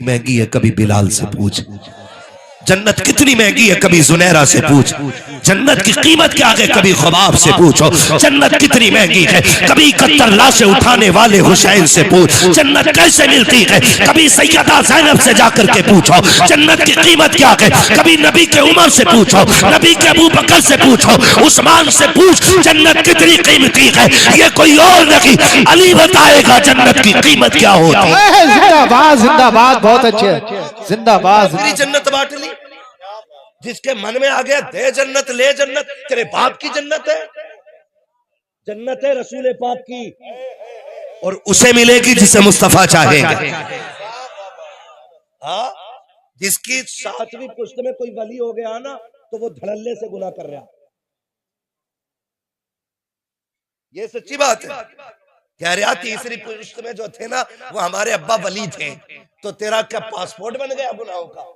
महंगी है कभी बिलाल से पूछ। जन्नत कितनी महंगी है कभी जुनैरा से पूछ। जन्नत की कीमत क्या है कभी ख्वाब से पूछो। जन्नत कितनी महंगी है कभी 71 लाशें उठाने वाले हुसैन से पूछ। जन्नत कैसे मिलती है कभी सैयदा ज़ैनब से जाकर के पूछो। जन्नत की कीमत क्या है कभी नबी के उमर से पूछो, नबी के अबू बकर से पूछो, उस्मान से पूछ। जन्नत कितनी कीमती है ये कोई और नहीं, अली बताएगा जन्नत की कीमत क्या होती है। जिंदाबाद जिंदाबाद, बहुत अच्छे, जिंदाबाद। मेरी जन्नत बांट ली, जिसके मन में आ गया दे जन्नत ले जन्नत। तेरे बाप की जन्नत है, जन्नत है रसूल पाक की, और उसे मिलेगी जिसे मुस्तफा चाहेंगे। हाँ, जिसकी 7वीं पुश्त में कोई वली हो गया ना तो वो धड़ल्ले से गुनाह कर रहा। ये सच्ची बात है। कह रहा 3री पुश्त में जो थे ना वो हमारे अब्बा वली थे, तो तेरा क्या पासपोर्ट बन गया गुनाहों का?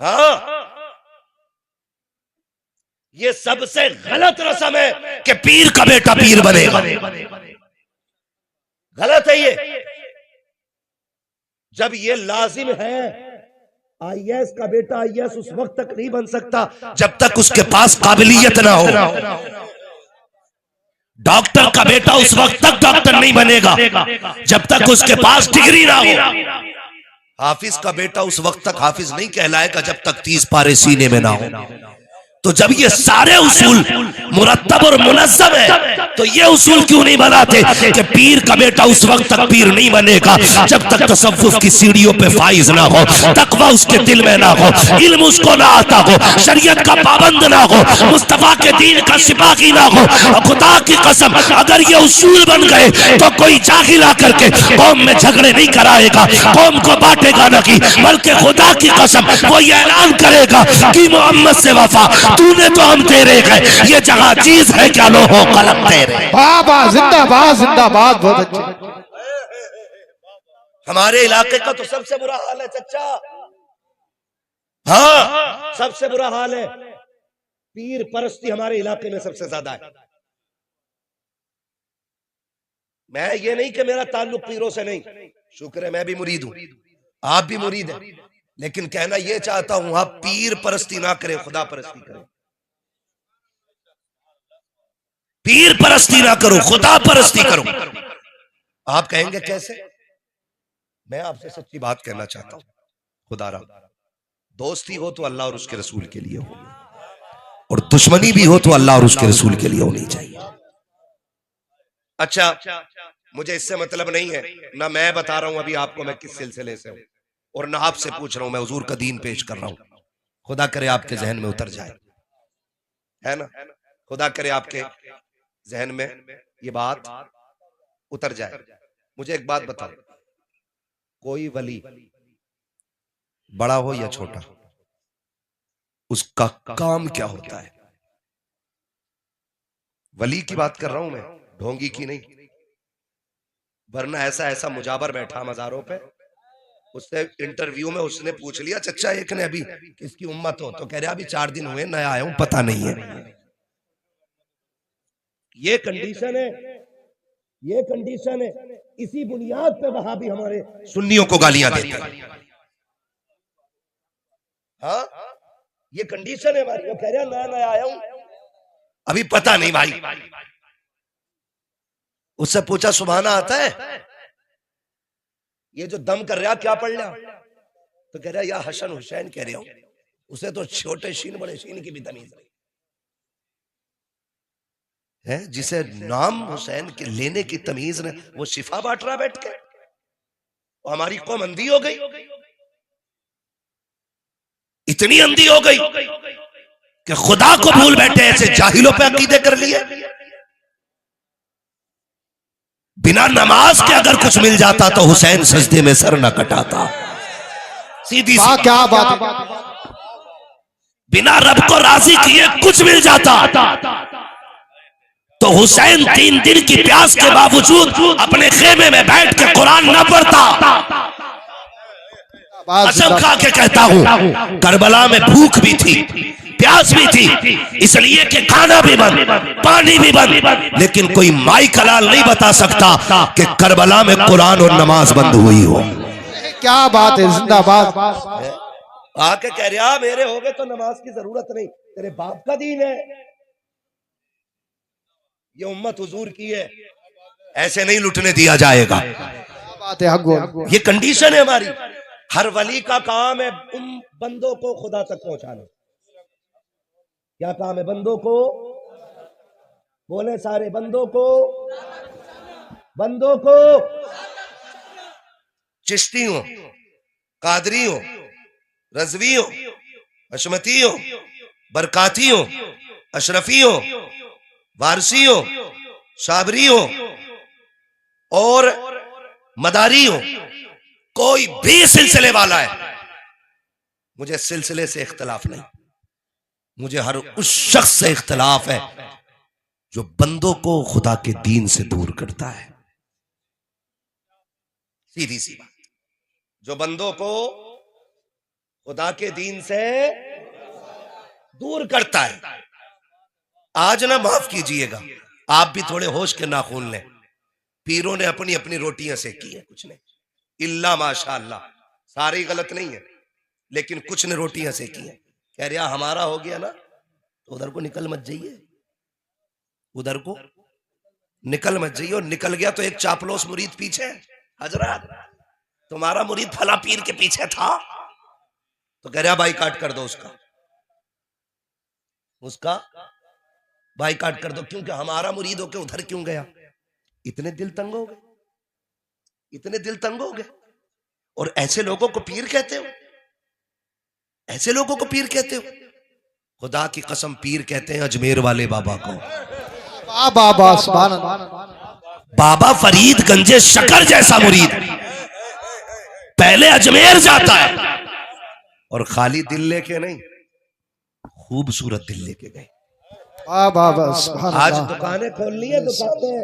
हाँ, ये सबसे गलत रस्म है कि पीर का बेटा पीर बनेगा। गलत है ये। जब ये लाजिम है, आईएएस का बेटा आईएएस उस वक्त तक नहीं बन सकता जब तक उसके पास काबिलियत ना हो। डॉक्टर का बेटा उस वक्त तक डॉक्टर नहीं बनेगा जब तक उसके पास डिग्री ना हो। हाफिज का बेटा उस वक्त तक हाफिज नहीं कहलाएगा जब तक 30 पारे सीने में ना हो। तो जब ये सारे उसूल मुरत्तब और मुनज़्ज़म है तो ये उसूल क्यों नहीं बनाते कि पीर का बेटा उस वक्त तक पीर नहीं बनेगा जब तक तसव्वुफ की सीढ़ियों पे फाइज ना हो, तकवा उसके दिल में ना हो, इल्म उसको ना आता हो, शरीयत का पाबंद ना हो, मुस्तफा के दीन का सिपाही ना हो। और खुदा की कसम अगर ये उसूल बन गए तो कोई जाहिल आकर के कौम में झगड़े नहीं कराएगा, कौम को बांटेगा नहीं, बल्कि खुदा की कसम वो ये ऐलान करेगा कि मोहम्मद से वफा तूने तो हम तेरे हैं, ये जगह चीज है क्या लो हो कलम तेरे। बाबा जिंदाबाद जिंदाबाद, बहुत अच्छे। हमारे इलाके का तो सबसे बुरा हाल है चच्चा। हाँ, सबसे बुरा हाल है। पीर परस्ती हमारे इलाके में सबसे ज्यादा है। मैं ये नहीं कि मेरा ताल्लुक पीरों से नहीं, शुक्र है मैं भी मुरीद हूं, आप भी मुरीद हैं, लेकिन कहना यह चाहता हूं आप पीर परस्ती ना करें, खुदा परस्ती करें। पीर परस्ती ना करो, खुदा परस्ती करो। आप कहेंगे कैसे? मैं आपसे सच्ची बात कहना चाहता हूं, खुदारा दोस्ती हो तो अल्लाह और उसके रसूल के लिए हो, और दुश्मनी भी हो तो अल्लाह और उसके रसूल के लिए होनी चाहिए। अच्छा, मुझे इससे मतलब नहीं है, ना मैं बता रहा हूं अभी आपको मैं किस सिलसिले से हूं, और ना आपसे पूछ रहा हूं, मैं हुजूर का दीन पेश कर रहा हूं। खुदा करे आपके जहन में उतर जाए, है ना, खुदा करे आपके जहन में ये बात उतर जाए। मुझे एक बात बताओ, कोई वली बड़ा हो या छोटा, उसका काम क्या होता है? वली की बात कर रहा हूं मैं, ढोंगी की नहीं। वरना ऐसा ऐसा मुजाबर बैठा मजारों पे, उससे इंटरव्यू में उसने पूछ लिया चच्चा एक ने अभी किसकी उम्मत हो, तो कह रहा अभी 4 दिन हुए, नया आया हूं, पता नहीं है। ये कंडीशन है, ये कंडीशन है। इसी बुनियाद पे वहां भी हमारे सुन्नियों को गालियां देते हैं। हाँ, ये कंडीशन है हमारी। वो कह रहा नया नया आया हूं, अभी पता नहीं भाई। उससे पूछा सुभाना आता है? ये जो दम कर रहा क्या पढ़ लिया? तो कह रहा या हसन हुसैन कह रहा हूं। उसे तो छोटे शीन बड़े शीन की भी तमीज नहीं है। जिसे नाम हुसैन के लेने की तमीज ने, वो शिफा बांट रहा बैठ के। और हमारी कौम अंधी हो गई, इतनी अंधी हो गई कि खुदा को भूल बैठे, ऐसे जाहिलों पे अकीदे कर लिए। बिना नमाज के अगर कुछ मिल जाता तो हुसैन सजदे में सर न कटाता। सीधी सी क्या बात है। बिना रब को राजी किए कुछ मिल जाता तो हुसैन 3 दिन की प्यास के बावजूद अपने खेमे में बैठ के कुरान न पढ़ता। कसम खा के कहता हूं, करबला में भूख भी थी, प्यास भी थी, इसलिए कि खाना भी बंद, पानी भी बंद, लेकिन कोई माई कलाल नहीं बता सकता कि करबला में कुरान और नमाज बंद हुई हो। क्या बात है, जिंदाबाद। आके कह रहा मेरे हो गए तो नमाज की जरूरत नहीं, तेरे बाप का दीन है, ये उम्मत हुजूर की है, ऐसे नहीं लुटने दिया जाएगा। बात है, हक। ये कंडीशन है हमारी। हर वली का काम है उन बंदों को खुदा तक पहुंचाना। क्या काम है बंदों को? बोले सारे बंदों को, बंदों को, चिश्ती हो, कादरी हो, रजवी हो, हशमती हो, बरकाती हो, अशरफी हो, वारसी हो, साबरी हो और मदारी हो, कोई भी सिलसिले वाला है, मुझे सिलसिले से इख्तलाफ नहीं, मुझे हर उस शख्स से इख्तलाफ है जो बंदों को खुदा के दीन से दूर करता है। सीधी सी बात, जो बंदों को खुदा के दीन से दूर करता है। आज ना माफ कीजिएगा, आप भी थोड़े होश के नाखून लें। पीरों ने अपनी अपनी रोटियां सेकी है, कुछ ने इल्ला माशाअल्लाह, सारी गलत नहीं है, लेकिन कुछ ने रोटियां सेकी है। कह रहा हमारा हो गया ना तो उधर को निकल मत जाइए, उधर को निकल मत जाइए। और निकल गया तो एक चापलोस मुरीद पीछे, हजरत तुम्हारा मुरीद फला पीर के पीछे था, तो कह रहा बाइकाट कर दो उसका बाइकाट कर दो, क्योंकि हमारा मुरीद होके उधर क्यों गया। इतने दिल तंग हो गए, इतने दिल तंग हो गए। और ऐसे लोगों को पीर कहते हो, ऐसे लोगों को पीर कहते हो। खुदा की कसम पीर कहते हैं अजमेर वाले बाबा को। बाबा सुभान अल्लाह। बाबा फरीद गंजे शकर जैसा मुरीद पहले अजमेर जाता है, और खाली दिल लेके नहीं, खूबसूरत दिल लेके गए। आज दुकानें खोलनी है, दुकानें,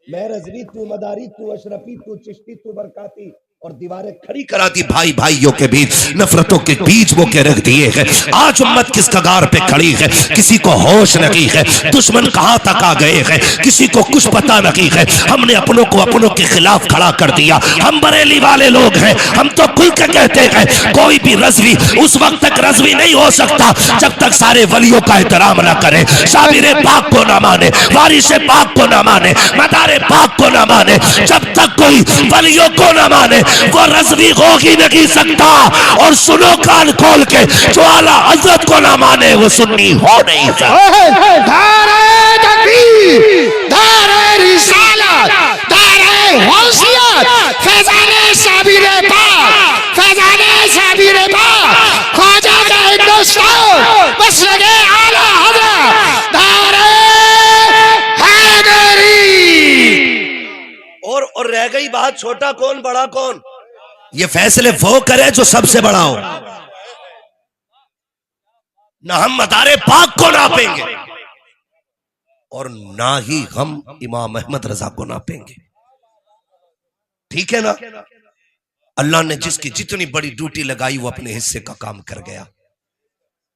मैं रजवी तू मदारी तू अशरफी तू चिश्ती तू बरकाती, और दीवारें खड़ी करा दी भाई भाइयों के बीच, नफरतों के बीच वो के रख दिए हैं। आज उम्मत किस कगार पे खड़ी है, किसी को होश नहीं है, दुश्मन कहां तक आ गए हैं, किसी को कुछ पता नहीं है। हमने अपनों को अपनों के खिलाफ खड़ा कर दिया। हम बरेली वाले लोग हैं, हम तो खुल के कहते हैं कोई भी रजवी उस वक्त तक रजवी नहीं हो सकता जब तक सारे वलियों का एहतराम ना करे, शाबिर पाक को ना माने, वारिस पाक को ना माने, मदार पाक को ना माने। जब तक कोई वलियों को ना माने वो रज़वी हो ही नहीं सकता। और सुनो कान खोल के, जो आला हज़रत को ना माने वो सुन्नी हो नहीं सकता। धारे तकबीर, धारे रिसालत, धारे गौसियत, फैज़ाने साबिरे पाक, फैज़ाने साबिरे पाक, ख्वाजा का हिंदुस्तान, बस लगे आला हज़रत, धारे हैदरी। और रह गई बात छोटा कौन बड़ा कौन, ये फैसले वो करे जो सबसे बड़ा हो। ना हम मदारे पाक को नापेंगे और ना ही हम इमाम अहमद रजा को नापेंगे, ठीक है ना। अल्लाह ने जिसकी जितनी बड़ी ड्यूटी लगाई वो अपने हिस्से का काम कर गया।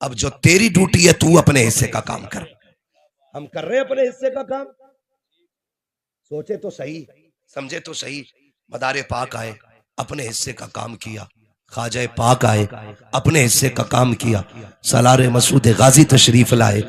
अब जो तेरी ड्यूटी है तू अपने हिस्से का काम कर। हम कर रहे हैं अपने हिस्से का काम। सोचे तो सही, समझे तो सही। मदारे पाक आए, अपने हिस्से का काम किया। ख्वाजा पाक आए, अपने हिस्से का काम किया। सलारे मसूद गाजी तशरीफ लाए,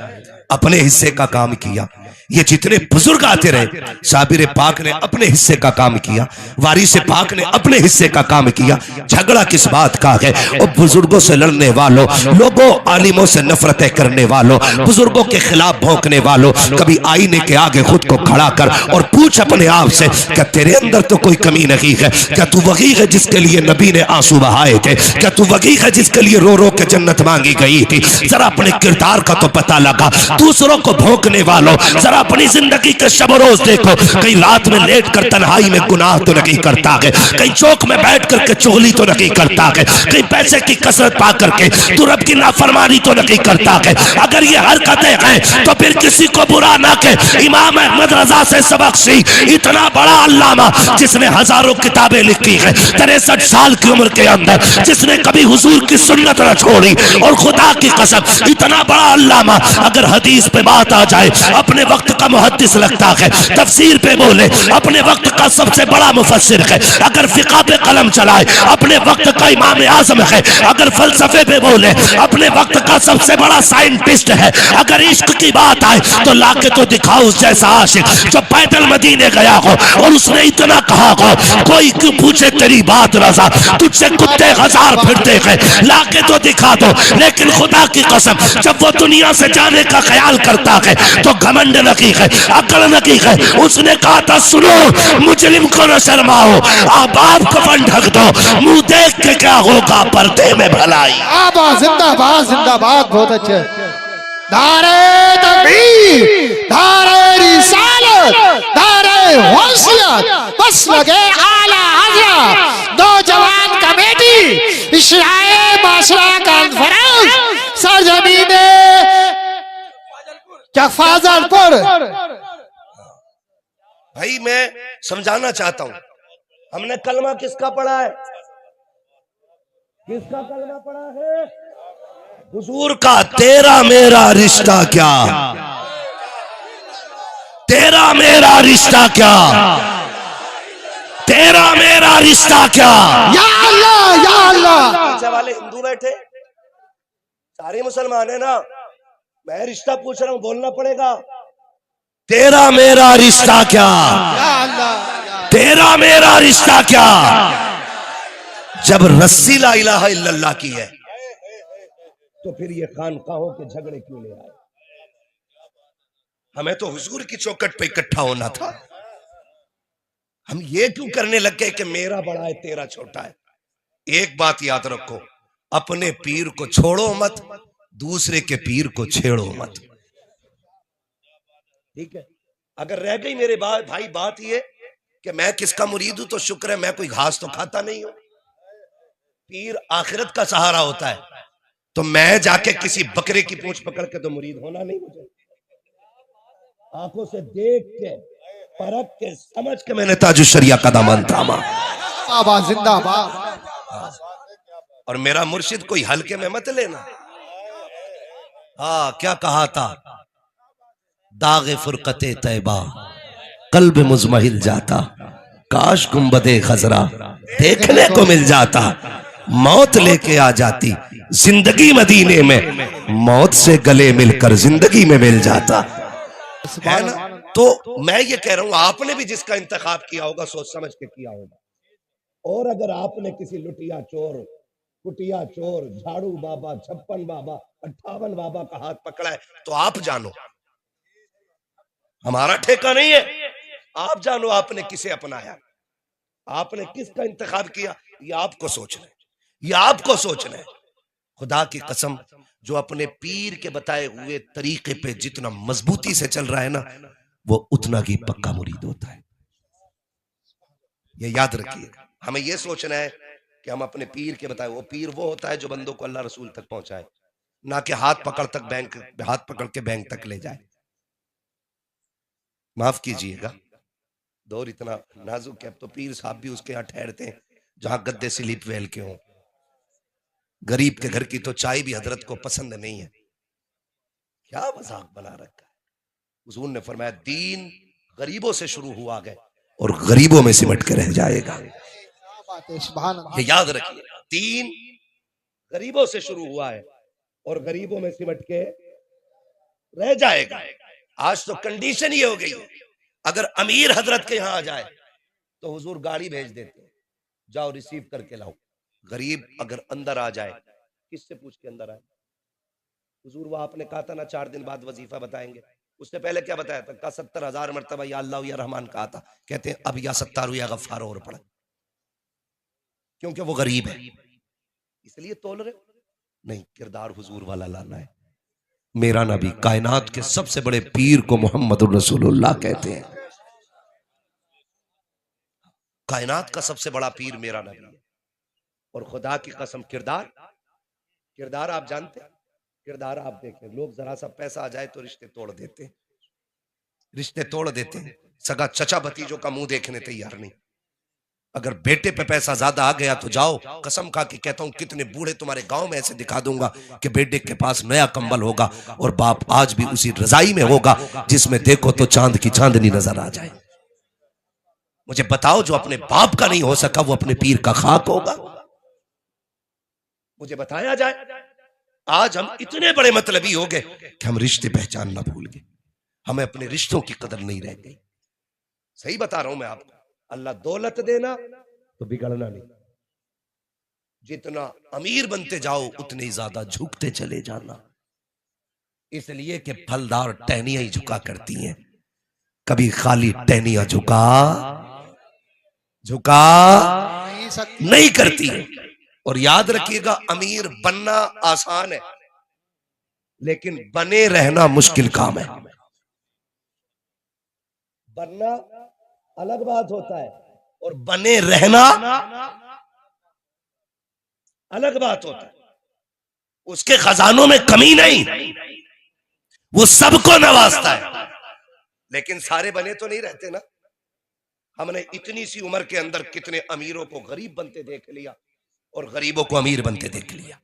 अपने हिस्से का काम किया। ये जितने बुजुर्ग आते रहे, साबिर पाक ने अपने हिस्से का काम किया, वारिस पाक ने अपने हिस्से का काम किया। झगड़ा किस बात का है? और बुजुर्गों से लड़ने वालों, लोगों आलिमों से नफरतें करने वालों, बुजुर्गों के खिलाफ भौंकने वालों, कभी आईने के आगे खुद को खड़ा कर और पूछ अपने आप से, क्या तेरे अंदर तो कोई कमी नहीं है? क्या तू वही है जिसके लिए नबी ने आंसू बहाए थे? क्या तू वही है जिसके लिए रो रो के जन्नत मांगी गई थी? जरा अपने किरदार का तो पता लगा। दूसरों को भोंकने वालों, जरा अपनी जिंदगी के शब रोज देखो, कहीं रात में लेट कर तन्हाई में गुनाह तो नहीं करता है, कहीं चौक में बैठ करके चुगली तो नहीं करता है, कहीं पैसे की कसरत पा करके तू रब की नाफरमानी तो नहीं करता है। अगर ये हरकतें हैं तो फिर किसी को बुरा ना कहे। इमाम अहमद रजा से सबक सी, इतना बड़ा अल्लामा जिसने हजारों किताबें लिखी है, 63 साल की उम्र के अंदर जिसने कभी हुजूर की सुन्नत न छोड़ी, और खुदा की कसम इतना बड़ा अल्लामा अगर हदीस पे बात आ जाए अपने वक्त का मुहद्दिस लगता है, तफसीर पे बोले अपने वक्त का सबसे बड़ा मुफस्सिर है, अगर फिका पे कलम चलाए अपने वक्त का इमाम आजम है, अगर फलसफे पे बोले अपने वक्त का सबसे बड़ा साइंटिस्ट है, अगर इश्क की बात आए तो लाके तो दिखाओ उस जैसा आशिक जो पैदल मदीने गया हो और उसने इतना कहा हो, कोई क्यों पूछे तेरी बात रजा, तुझसे कुत्ते हजार फिरते हैं, लाके तो दिखा दो। लेकिन खुदा की कसम जब वो दुनिया से जाने का ख्याल करता है तो घमंड नहीं है, अकल नहीं है। उसने कहा था सुनो मुजरिम को न शर्माओ, आप कफन ढक दो, मुंह देख के क्या होगा पर्दे में भलाई। जिंदाबाद जिंदाबाद, बहुत अच्छे। नारे तकबीर, नारे रिसालत, नारे वसीयत, बस लगे आला हज़रत, नौजवान कमेटी, इशराए माशरा कॉन्फ्रेंस, सरजमीने फाजलपुर। भाई मैं समझाना चाहता हूं, हमने कलमा किसका पढ़ा है? किसका कलमा पढ़ा है? हुजूर का। तेरा मेरा रिश्ता क्या, तेरा मेरा रिश्ता क्या, तेरा मेरा रिश्ता क्या। या अल्लाह या अल्लाह। पीछे वाले हिंदू बैठे, सारे मुसलमान है ना, मैं रिश्ता पूछ रहा हूं, बोलना पड़ेगा। तेरा मेरा रिश्ता क्या, या अल्लाह, तेरा मेरा रिश्ता क्या। जब रस्सी ला इलाहा इल्लल्लाह की है तो फिर ये खानकाहों के झगड़े क्यों ले आए? हमें तो हुजूर की चौखट पे इकट्ठा होना था, हम ये क्यों करने लग गए कि मेरा बड़ा है तेरा छोटा है? एक बात याद रखो, अपने पीर को छोड़ो मत, दूसरे के पीर को छेड़ो मत। ठीक है, अगर रह गई मेरे भाई बात ये कि मैं किसका मुरीद हूं तो शुक्र है, मैं कोई घास तो खाता नहीं हूं। पीर आखिरत का सहारा होता है, तो मैं जाके किसी बकरे की पूंछ पकड़ के तो मुरीद होना नहीं। मुझे आंखों से देख के परख के समझ के मैंने ताजुशरिया का दामन थामा। जिंदाबाद। और मेरा मुर्शिद कोई हल्के में मत लेना। हाँ, क्या कहा था? दागे फुरकते तैबा कल्ब मुजमहिल जाता, काश गुंबदे खजरा देखने को मिल जाता, मौत लेके आ जाती जिंदगी मदीने में, मौत से गले मिलकर जिंदगी में मिल जाता है ना। तो मैं ये कह रहा हूं, आपने भी जिसका इंतखाब किया होगा सोच समझ के किया होगा, और अगर आपने किसी लुटिया चोर, कुटिया चोर, झाड़ू बाबा, 56 बाबा, 58 बाबा का हाथ पकड़ा है तो आप जानो, हमारा ठेका नहीं है। आप जानो आपने किसे अपनाया, आपने किसका इंतखाब किया, ये आपको सोचना है, ये आपको सोचना है। खुदा की कसम, जो अपने पीर के बताए हुए तरीके पे जितना मजबूती से चल रहा है ना, वो उतना ही पक्का मुरीद होता है। ये याद रखिए, हमें ये सोचना है कि हम अपने पीर के बताए, वो पीर वो होता है जो बंदों को अल्लाह रसूल तक पहुंचाए, ना कि हाथ पकड़ के बैंक तक ले जाए। माफ कीजिएगा, दौर इतना नाजुक है, अब तो पीर साहब भी उसके यहाँ ठहरते हैं जहां गद्दे स्लीप वेल के हों। गरीब के घर की तो चाय भी हजरत को पसंद नहीं है। क्या मजाक बना रखा है। हुजूर ने फरमाया दीन गरीबों से शुरू हुआ है और गरीबों में सिमट के रह जाएगा। ये याद रखिए, दीन गरीबों से शुरू हुआ है और गरीबों में सिमट के रह जाएगा। आज तो कंडीशन ये हो गई है, अगर अमीर हजरत के यहां आ जाए तो हुजूर गाड़ी भेज देते हैं, जाओ रिसीव करके लाओ। गरीब अगर अंदर आ जाए, किससे पूछ के अंदर आए? हुजूर वो आपने कहा था ना 4 दिन बाद वजीफा बताएंगे, उससे पहले क्या बताया था? कहा 70,000 मरतबा या अल्लाह या रहमान कहा था। कहते हैं अब या सत्तार या गफ्फार और पढ़ा, क्योंकि वो गरीब है इसलिए तोल रहे। नहीं, किरदार हुजूर वाला लाना है। मेरा नबी कायनात के सबसे बड़े पीर को मोहम्मद रसूलुल्लाह कहते हैं। कायनात का सबसे बड़ा पीर मेरा नबी है। और खुदा की कसम किरदार किरदार आप जानते हैं, किरदार आप देखें, लोग जरा सा पैसा आ जाए तो रिश्ते तोड़ देते हैं, रिश्ते तोड़ देते हैं। सगा चचा भतीजों का मुंह देखने तैयार नहीं। अगर बेटे पे पैसा ज्यादा आ गया तो जाओ, कसम खा के कहता हूं कितने बूढ़े तुम्हारे गांव में ऐसे दिखा दूंगा कि बेटे के पास नया कंबल होगा और बाप आज भी उसी रजाई में होगा जिसमें देखो तो चांद की चांदनी नजर आ जाए। मुझे बताओ, जो अपने बाप का नहीं हो सका वो अपने पीर का खाक होगा? मुझे बताया जाए। आज हम इतने बड़े मतलबी हो गए कि हम रिश्ते पहचानना भूल गए, हमें अपने रिश्तों की कदर नहीं रह गई। सही बता रहा हूं मैं आपको। अल्लाह दौलत देना तो बिगड़ना नहीं। जितना अमीर बनते जाओ उतने ही ज्यादा झुकते चले जाना, इसलिए कि फलदार टहनियां ही झुका करती हैं, कभी खाली टहनियां झुका नहीं करती है। और याद रखिएगा, अमीर बनना आसान है लेकिन बने रहना मुश्किल काम है। बनना अलग बात होता है और बने रहना अलग बात होता है। उसके खजानों में कमी नहीं, वो सबको नवाजता है, लेकिन सारे बने तो नहीं रहते ना। हमने इतनी सी उम्र के अंदर कितने अमीरों को गरीब बनते देख लिया और गरीबों को अमीर बनते देख लिया।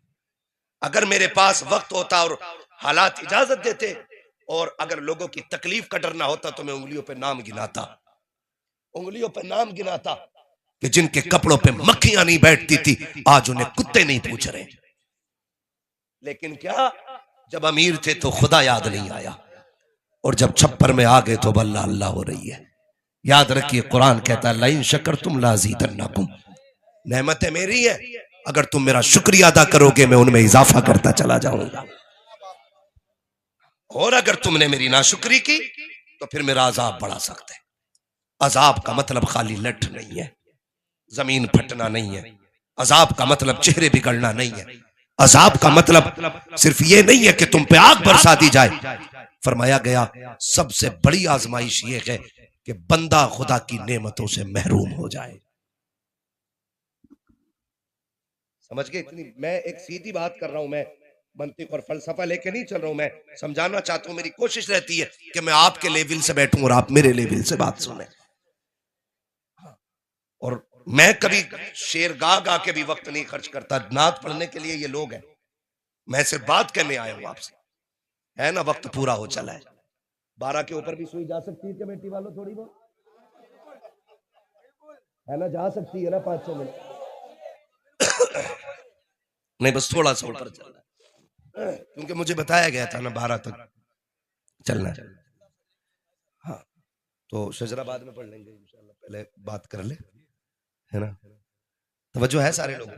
अगर मेरे पास वक्त होता और हालात इजाजत देते और अगर लोगों की तकलीफ का डर ना होता तो मैं उंगलियों पे नाम गिनाता कि जिनके कपड़ों पे मक्खियां नहीं बैठती थी आज उन्हें कुत्ते नहीं पूछ रहे। लेकिन क्या, जब अमीर थे तो खुदा याद नहीं आया और जब छप्पर में आ गए तो बल्ला अल्लाह हो रही है। याद रखिए, कुरान कहता है लाइन शकर तुम लाज़ीदन्नकुम, नेमतें मेरी है, अगर तुम मेरा शुक्रिया अदा करोगे मैं उनमें इजाफा करता चला जाऊंगा, और अगर तुमने मेरी नाशुक्री की तो फिर मेरा अजाब बढ़ा सकते। अजाब का मतलब खाली लठ नहीं है, जमीन फटना नहीं है। अजाब का मतलब चेहरे बिगड़ना नहीं है। अजाब का मतलब सिर्फ ये नहीं है कि तुम पे आग बरसा दी जाए। फरमाया गया सबसे बड़ी आजमाइश ये है कि बंदा खुदा की नेमतों से महरूम हो जाए। समझ गए? इतनी मैं एक सीधी बात कर रहा हूं, मैं मंतिक और फलसफा लेके नहीं चल रहा हूं, मैं समझाना चाहता हूं। मेरी कोशिश रहती है कि मैं आपके लेवल से बैठूं और आप मेरे लेवल से बात सुने। और मैं कभी शेर गा के भी वक्त नहीं खर्च करता, नात पढ़ने के लिए ये लोग हैं, मैं सिर्फ बात करने आया हूं आपसे, है ना। वक्त पूरा हो चला है, 12 के ऊपर भी सुई जा सकती है कमेटी वालों, थोड़ी बहुत है ना, जा सकती है ना 500 मिनट नहीं, बस थोड़ा सा ऊपर चलना है क्योंकि मुझे बताया गया था ना 12 तक चलना है। हाँ, तो शजराबाद में पढ़ लेंगे इंशाल्लाह, पहले बात कर ले, है ना। तवज्जो है सारे लोग?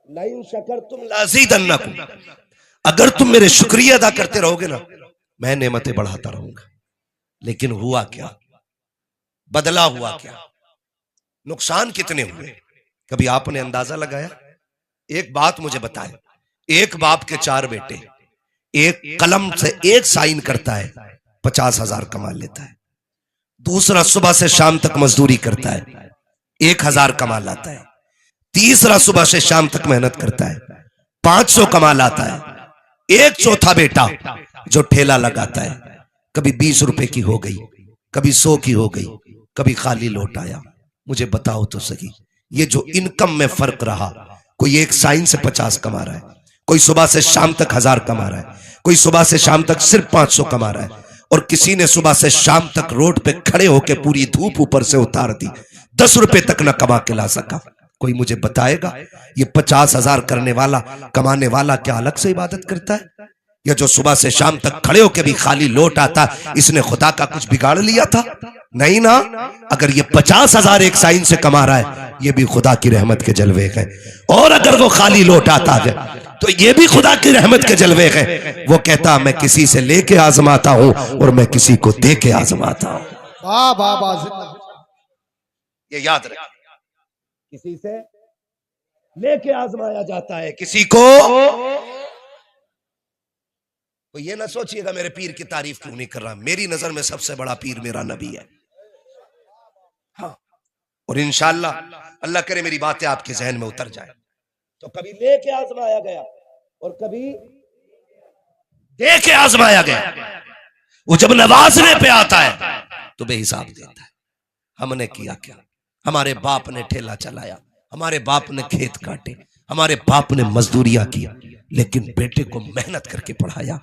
लाइन शकर तुम लाज़ीदन्नकुम, अगर तुम मेरे शुक्रिया अदा करते रहोगे ना मैं नेमतें बढ़ाता रहूंगा। लेकिन हुआ क्या, बदला हुआ क्या, नुकसान कितने हुए, कभी आपने अंदाजा लगाया? एक बात मुझे बताएं, एक बाप के 4 बेटे, एक कलम से एक साइन करता है 50,000 कमा लेता है, दूसरा सुबह से शाम तक मजदूरी करता है 1,000 कमा लाता है, तीसरा सुबह से शाम तक मेहनत करता है 500 कमा लाता है, एक चौथा बेटा जो ठेला लगाता है कभी 20 रुपए की हो गई, कभी 100 की हो गई, कभी खाली लौट आया। मुझे बताओ तो सही, ये जो इनकम में फर्क रहा, कोई एक साइन से 50 कमा रहा है, कोई सुबह से शाम तक 1000 कमा रहा है, कोई सुबह से शाम तक सिर्फ 500 कमा रहा है, और किसी ने सुबह से शाम तक रोड पे खड़े होकर पूरी धूप ऊपर से उतार दी, 10 रुपए तक न कमा के ला सका। कोई मुझे बताएगा ये 50,000 करने वाला कमाने वाला क्या अलग से इबादत करता है? या जो सुबह से शाम तक खड़े होकर भी खाली लौट आता, इसने खुदा का कुछ बिगाड़ लिया था? नहीं ना। अगर ये 50,000 एक साइन से कमा रहा है ये भी खुदा की रहमत के जलवे हैं, और अगर वो खाली लौट आता है तो ये भी खुदा की रहमत के जलवे हैं। वो कहता मैं किसी से लेके आजमाता हूं और मैं किसी को दे के आजमाता हूं। वाह वाह वाह, ये याद रख, किसी से लेके आजमाया जाता है, किसी को तो ये ना सोचिएगा मेरे पीर की तारीफ क्यों नहीं कर रहा, मेरी नजर में सबसे बड़ा पीर मेरा नबी है। हाँ, और इंशाअल्लाह अल्लाह करे मेरी बातें आपके जहन में उतर जाए। तो कभी लेके आजमाया गया और कभी दे के आजमाया गया। वो जब नवाजने पे आता है तो बेहिसाब देता है। हमने किया क्या? हमारे बाप ने ठेला चलाया, हमारे बाप ने खेत काटे, हमारे बाप ने मजदूरियां की, लेकिन बेटे को मेहनत करके पढ़ाया,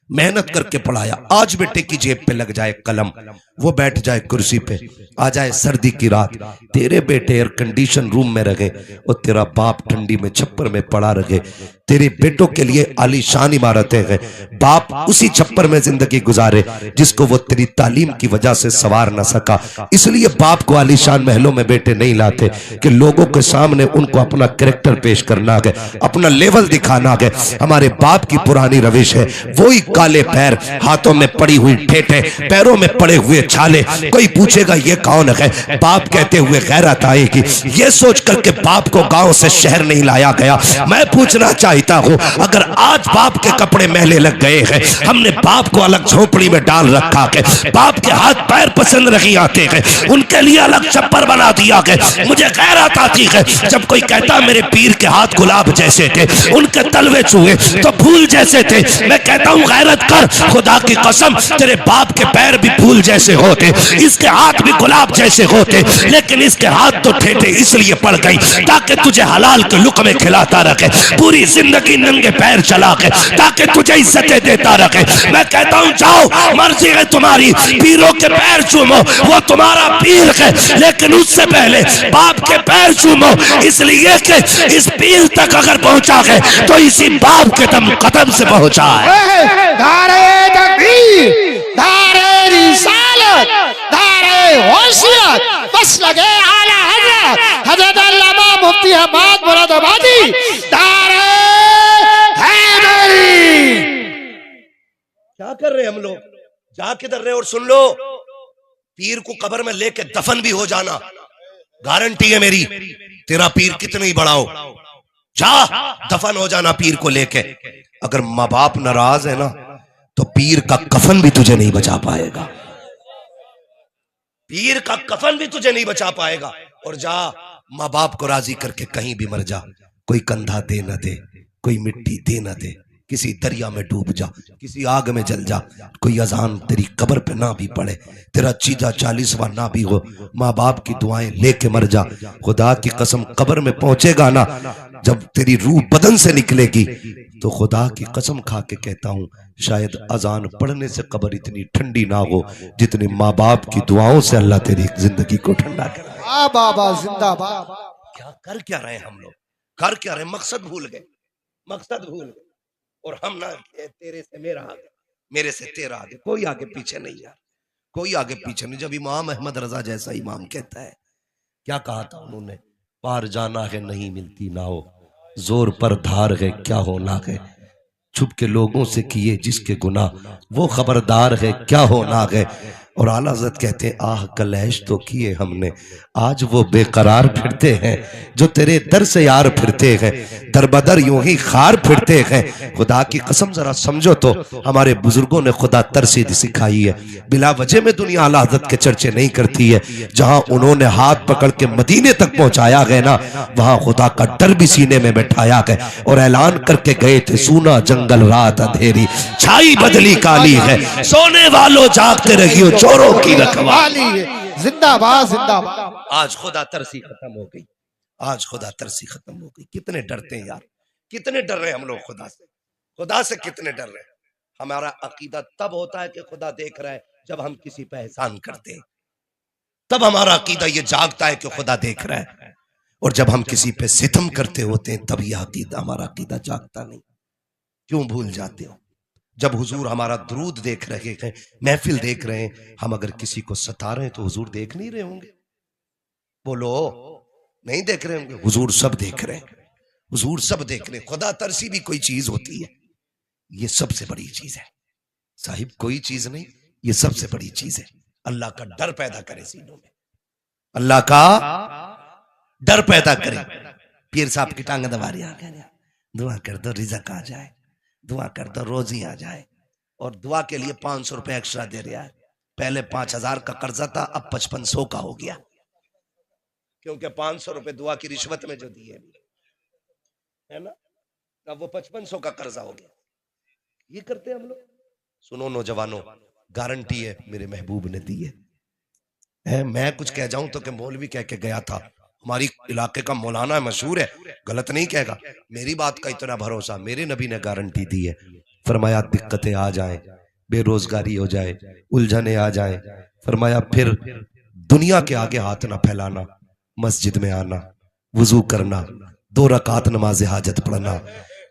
मेहनत करके पढ़ाया। आज बेटे की जेब पे लग जाए कलम, वो बैठ जाए कुर्सी पे, आ जाए सर्दी की रात, तेरे बेटे एयर कंडीशन रूम में रहे और तेरा बाप ठंडी में छप्पर में पड़ा रहे। तेरे बेटों के लिए आलीशान इमारतें हैं, बाप उसी छप्पर में जिंदगी गुजारे जिसको वो तेरी तालीम की वजह से सवार ना सका। इसलिए बाप को आलीशान महलों में बेटे नहीं लाते कि लोगों के सामने उनको अपना कैरेक्टर पेश करना है, अपना लेवल दिखाना है। हमारे बाप की पुरानी रविश है, वही काले पैर, हाथों में पड़ी हुई ठेठे, पैरों में पड़े हुए छाले। कोई पूछेगा ये कौन है, बाप कहते हुए गैरत आएगी। ये सोच करके बाप को गांव से शहर नहीं लाया गया। मैं पूछना चाहता हूं, अगर आज बाप के कपड़े मैले लग गए हैं, हमने बाप को अलग झोपड़ी में डाल रखा है, बाप के हाथ पैर पसंद नहीं आते हैं, उनके लिए अलग छप्पर बना दिया है। मुझे गैरत आती है जब कोई कहता मेरे पीर के हाथ गुलाब जैसे थे, उनके तलवे छुए तो फूल जैसे थे। मैं कहता हूं गैरत कर, खुदा की कसम तेरे बाप के पैर भी फूल जैसे होते, इसके हाथ भी गुलाब जैसे होते, लेकिन इसके हाथ तो ठेठे इसलिए पड़ गई ताकि तुझे हलाल के लुक़मे खिलाता रखे, पूरी जिंदगी नंगे पैर चला के ताकि तुझे इज्जतें देता रखे। मैं कहता हूं जाओ, मर्जी है तुम्हारी, पीरों के पैर चूमो, वो तुम्हारा पीर है, लेकिन उससे पहले बाप के पैर चूमो, इसलिए कि इस पीर तक अगर पहुंचा है तो इसी बाप के दम कदम से पहुंचा है। धारे तकबीर, धारे रिसालत, धारे होशियत, बस लगे आला हजरत हजरत अल्लामा मुफ्ती अहमद मुरादाबादी, धारे हैदरी। क्या कर रहे हैं हम लोग? जा किधर रहे? और सुन लो, पीर को कब्र में लेके दफन भी हो जाना, गारंटी है मेरी, तेरा पीर कितना ही बड़ा हो, जा दफन हो जाना पीर को लेके। अगर माँ बाप नाराज है ना तो पीर का कफन भी तुझे नहीं बचा पाएगा, पीर का कफन भी तुझे नहीं बचा पाएगा। और जा माँ बाप को राजी करके कहीं भी मर जा, कोई कंधा दे न दे, कोई मिट्टी दे न दे, किसी दरिया में डूब जा, किसी आग में जल जा, कोई अजान तेरी कब्र पे ना भी पड़े, तेरा चीजा 40वां ना भी हो, माँ बाप की दुआएं लेके मर जा। खुदा की कसम कब्र में पहुंचेगा ना, जब तेरी रूह बदन से निकलेगी तो खुदा की कसम खा के कहता हूं, शायद अजान पढ़ने से कब्र इतनी ठंडी ना हो जितनी माँ बाप की दुआओं से अल्लाह तेरी जिंदगी को ठंडा करे। बाबा जिंदाबाद। क्या रहे हम लोग, कर क्या रहे? मकसद भूल गए, मकसद भूल गए। और हम ना तेरे से मेरा आगे, मेरे से तेरा आगे, कोई आगे पीछे नहीं यार, कोई आगे पीछे नहीं। जब इमाम अहमद रजा जैसा इमाम कहता है, क्या कहा था उन्होंने, पार जाना है नहीं मिलती ना हो, जोर पर धार है क्या होना है, छुप के लोगों से किए जिसके गुनाह वो खबरदार है क्या होना है। और आला हज़रत कहते हैं, आह कलैश तो किए हमने, आज वो बेकरार फिरते हैं जो तेरे दर से यार फिरते हैं, दर बदर यूं ही खार फिरते हैं। खुदा की कसम जरा समझो तो, हमारे बुजुर्गों ने खुदा तरसी सिखाई है। बिला वजह में दुनिया आला हज़रत के चर्चे नहीं करती है। जहां उन्होंने हाथ पकड़ के मदीने तक पहुंचाया गया ना, वहां खुदा का डर भी सीने में बैठाया गया और ऐलान करके गए थे, सूना जंगल रात अंधेरी, छाई बदली काली है, सोने वालों जागते रहियो चोरों की रखवाली है। जिंदाबाद जिंदाबाद। आज खुदा तरसी खत्म हो गई, आज खुदा तरसी खत्म हो गई। कितने डरते हैं यार, कितने डर रहे हैं हम लोग खुदा से, खुदा से कितने डर रहे हैं। हमारा अकीदा तब होता है कि खुदा देख रहा है जब हम किसी पे एहसान करते हैं, तब हमारा अकीदा ये जागता है कि खुदा देख रहा है। और जब हम किसी पे सितम करते होते हैं तब यह अकीदा, हमारा अकीदा जागता नहीं। क्यों भूल जाते हो? जब हुजूर हमारा दुरूद देख रहे हैं, महफिल देख रहे हैं, हम अगर किसी को सता रहे हैं तो हुजूर देख नहीं रहे होंगे? बोलो, नहीं देख रहे होंगे? हुजूर सब देख रहे हैं, हुजूर सब देख रहे हैं। खुदा तरसी भी कोई चीज होती है, ये सबसे बड़ी चीज है साहिब, कोई चीज नहीं, ये सबसे बड़ी चीज है। अल्लाह का डर पैदा करे सीनों में, अल्लाह का डर पैदा करे। पीर साहब की टांग दबा रही, दुआ कर दो रिज़्क़ आ जाए, दुआ कर दो रोजी आ जाए, और दुआ के लिए 500 रुपए एक्स्ट्रा दे रहा है। पहले 5000 का कर्जा था, अब 5500 का हो गया, क्योंकि 500 रुपए दुआ की रिश्वत में जो दिए है ना, अब वो 5500 का कर्जा हो गया। ये करते हैं हम लोग। सुनो नौजवानों, गारंटी है मेरे महबूब ने दी है। मैं कुछ कह जाऊं तो कि मौलवी कह के गया था, हमारी इलाके का मौलाना मशहूर है, गलत नहीं कहेगा। मेरी बात का इतना भरोसा, मेरे नबी ने गारंटी दी है। फरमाया दिक्कतें आ जाए, बेरोजगारी हो जाए, उलझने आ जाए, फरमाया फिर दुनिया के आगे हाथ ना फैलाना, मस्जिद में आना, वुजू करना, 2 रकात नमाज हाजत पढ़ना।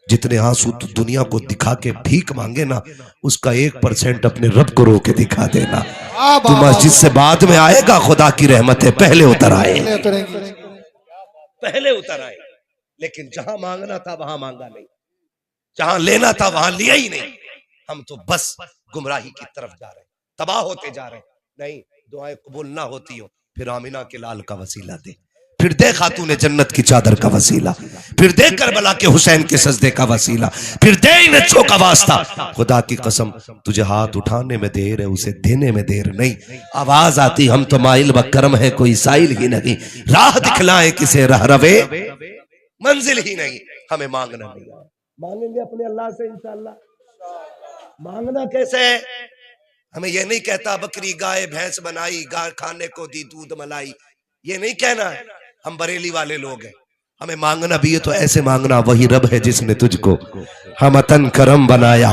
जितने आंसू तू दुनिया को दिखा के भीख मांगे ना, उसका 1% अपने रब को रो के दिखा देना। तू मस्जिद से बाद में आएगा, खुदा की रहमत है पहले उतर आए, पहले उतर आए। लेकिन जहां मांगना था वहां मांगा नहीं, जहां लेना था वहां लिया ही नहीं। हम तो बस गुमराही की तरफ जा रहे हैं, तबाह होते जा रहे हैं। नहीं, दुआएं कबूल ना होती हो, फिर आमिना के लाल का वसीला दे, फिर दे खातूने जन्नत की चादर का वसीला, फिर दे करबला के हुसैन के सजदे का वसीला, फिर दे इन अच्छों का वास्ता। खुदा की कसम, तुझे हाथ उठाने में देर है, उसे देने में देर नहीं। आवाज आती हम तो माइल व करम है, कोई साइल ही नहीं, राह दिखलाए किसे रह रवे, मंजिल ही नहीं। हमें मांगना नहीं, मांगेंगे अपने अल्लाह से इंशाअल्लाह। मांगना कैसे है? हमें यह नहीं कहता बकरी गाय भैंस बनाई, गाय खाने को दी दूध मलाई, ये नहीं कहना है। हम बरेली वाले लोग हैं, हमें मांगना भी है तो ऐसे मांगना, वही रब है जिसने तुझको हमतन करम बनाया,